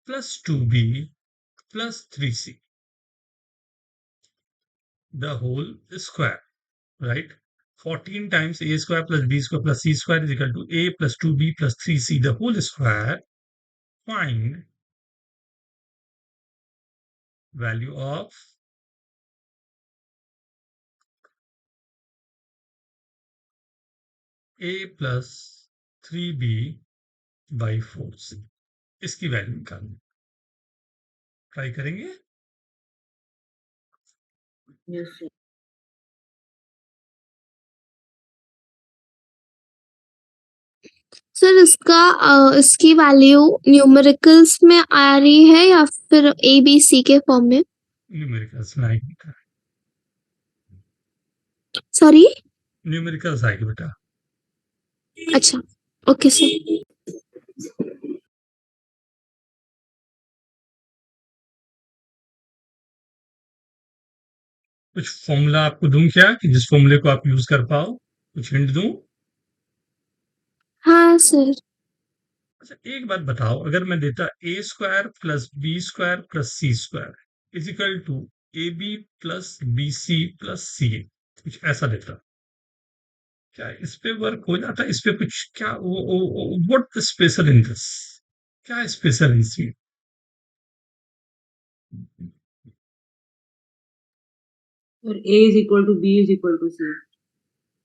plus 2b plus 3c the whole square, right? 14 times a square plus b square plus c square is equal to a plus 2b plus 3c the whole square. Find value of a plus 3b by 4c. इसकी value निकालनी. Try करेंगे. Yes, sir. Sir इसकी value numericals में आ रही है या फिर ABC के फॉर्म में? न्यूमेरिकल्स में आएगी बेटा. सॉरी. न्यूमेरिकल्स आएगी बेटा. अच्छा, ओके सर. कुछ फॉर्मूला आपको दूं क्या, कि जिस फॉर्मूले को आप यूज कर पाओ? कुछ हिंट दूं? हाँ सर. अच्छा, एक बात बताओ, अगर मैं देता a square plus b square plus c square is equal to ab plus bc plus ca, कुछ ऐसा देता, क्या इस पे वर्क हो जाता? इस पे कुछ क्या, व्हाट स्पेशल इन दिस? क्या स्पेशल है इसमें? Sir, A is equal to B is equal to C.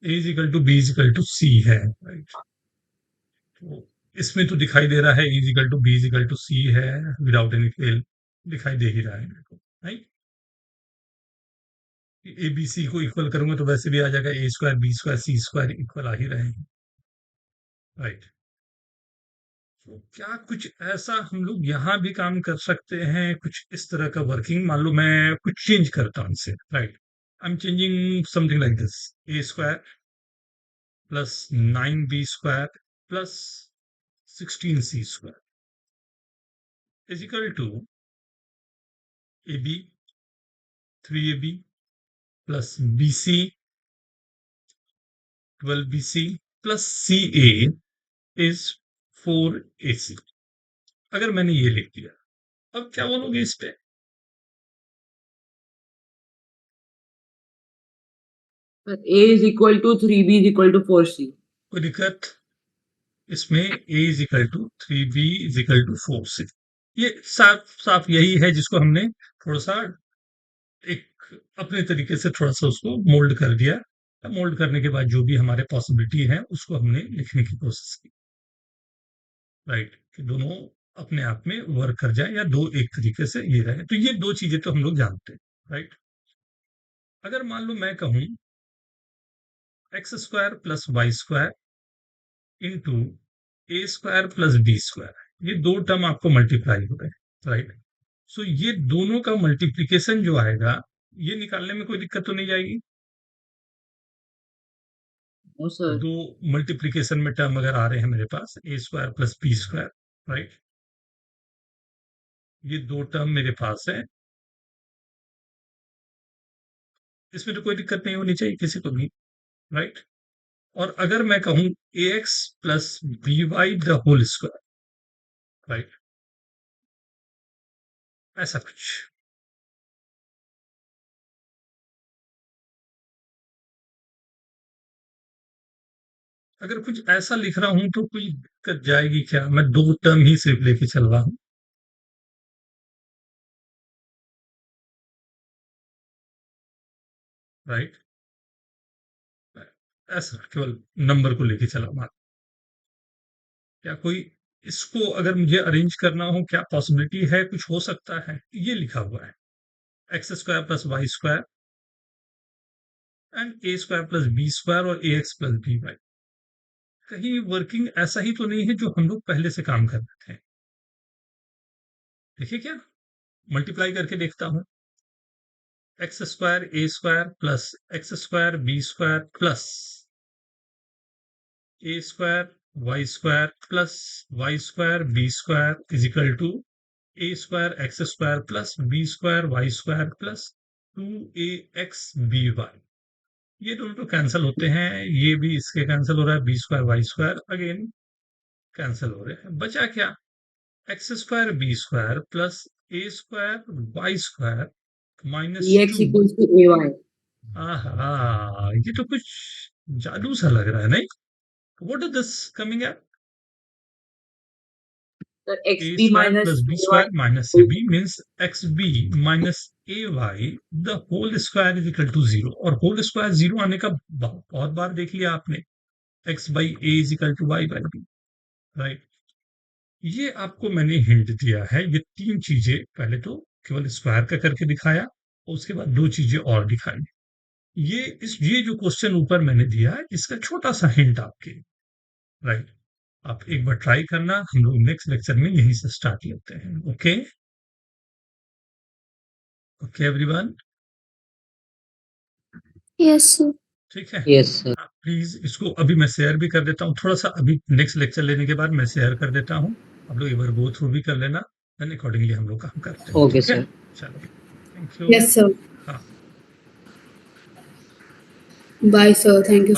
a is equal to b is equal to c है, राइट? तो इसमें तो दिखाई दे रहा है a is equal to b is equal to c है, विदाउट एनी फेल दिखाई दे ही रहा है मेरे को, राइट? ए बी सी को इक्वल करूंगा तो वैसे भी आ जाएगा, a square b square c square equal आ ही रहे हैं, राइट? तो क्या कुछ ऐसा हम लोग यहाँ भी काम कर सकते हैं, कुछ इस तरह का वर्किंग? मान लो मैं कुछ चेंज करता हूँ इनसे, right? I am changing something like this, a square plus 9b square plus 16c square is equal to ab 3ab plus bc 12bc plus ca is 4ac. अगर मैंने ये लिख दिया, अब क्या बोलोगे इस पे? Sir, A is equal to 3B is equal to 4C. कोई दिक्कत? इसमें a is equal to 3b is equal to 4c. ये साफ साफ यही है जिसको हमने थोड़ा सा एक अपने तरीके से थोड़ा सा उसको मोल्ड कर दिया. मोल्ड करने के बाद जो भी हमारे पॉसिबिलिटी है उसको हमने लिखने की कोशिश की, राइट? कि दोनों अपने आप में वर्क कर जाए या दो एक तरीके से ये रहे. तो ये दो चीजें तो हम लोग जानते हैं, राइट? अगर मान लो मैं कहूं x square plus y square into a square plus b square, ये दो टर्म आपको मल्टीप्लाई हो रहे हैं, राइट? सो ये दोनों का मल्टीप्लीकेशन जो आएगा, ये निकालने में कोई दिक्कत तो नहीं जाएगी? No, sir. दो मल्टीप्लीकेशन में टर्म अगर आ रहे हैं मेरे पास, a square plus b square, right? ये दो टर्म मेरे पास है, इसमें तो कोई दिक्कत नहीं होनी चाहिए किसी को भी, राइट? और अगर मैं कहूं ax plus by the whole square, right, ऐसा कुछ। अगर कुछ ऐसा लिख रहा हूं तो कोई दिक्कत जाएगी क्या? मैं 2 टर्म ही सिर्फ लेके चल रहा हूं, राइट, ऐसा केवल नंबर को लेके चला हूं। क्या कोई इसको अगर मुझे अरेंज करना हो, क्या पॉसिबिलिटी है, कुछ हो सकता है? ये लिखा हुआ है x square plus y square and a square plus b square और a x plus b y. कहीं वर्किंग ऐसा ही तो नहीं है जो हम लोग पहले से काम कर रहे थे? देखिए, क्या मल्टीप्लाई करके देखता हूं, x square a square plus x square b square plus a square y square plus y square b square is equal to a square x square plus b square y square plus 2ax by। ये दोनों तो cancel होते हैं, ये भी इसके cancel हो रहा है, b square y square again cancel हो रहे हैं। बचा क्या? X square b square plus a square y square minus Ex 2। equals to ay. आहा, ये तो कुछ जादू सा लग रहा है, नहीं? What is this coming at? Sir, a xb square minus plus b ay square minus ab means xb minus ay the whole square is equal to 0। और होल स्क्वायर 0 आने का बहुत बार देख लिया आपने, x by a is equal to y by b, right. ये आपको मैंने हिंट दिया है। ये 3 चीजें पहले तो केवल स्क्वायर का करके दिखाया और उसके बाद 2 चीजें और दिखाई। ये जो क्वेश्चन ऊपर मैंने दिया है इसका छोटा सा हिंट आपके, राइट। आप एक बार ट्राई करना, हम लोग नेक्स्ट लेक्चर में यहीं से स्टार्ट लेते हैं। Okay okay everyone, yes sir. ठीक है। Yes sir. प्लीज इसको अभी मैं शेयर भी कर देता हूँ, थोड़ा सा अभी नेक्स्ट लेक्चर लेने के बाद मैं शेयर कर देता हूँ, आप लोग एक बार गो थ्रू भी कर लेना, देन अकॉर्डिंगली हम लोग काम करते हैं। ओके ठीक है, सर। चलो, थैंक यू। यस सर, हाँ, बाय सर, थैंक यू।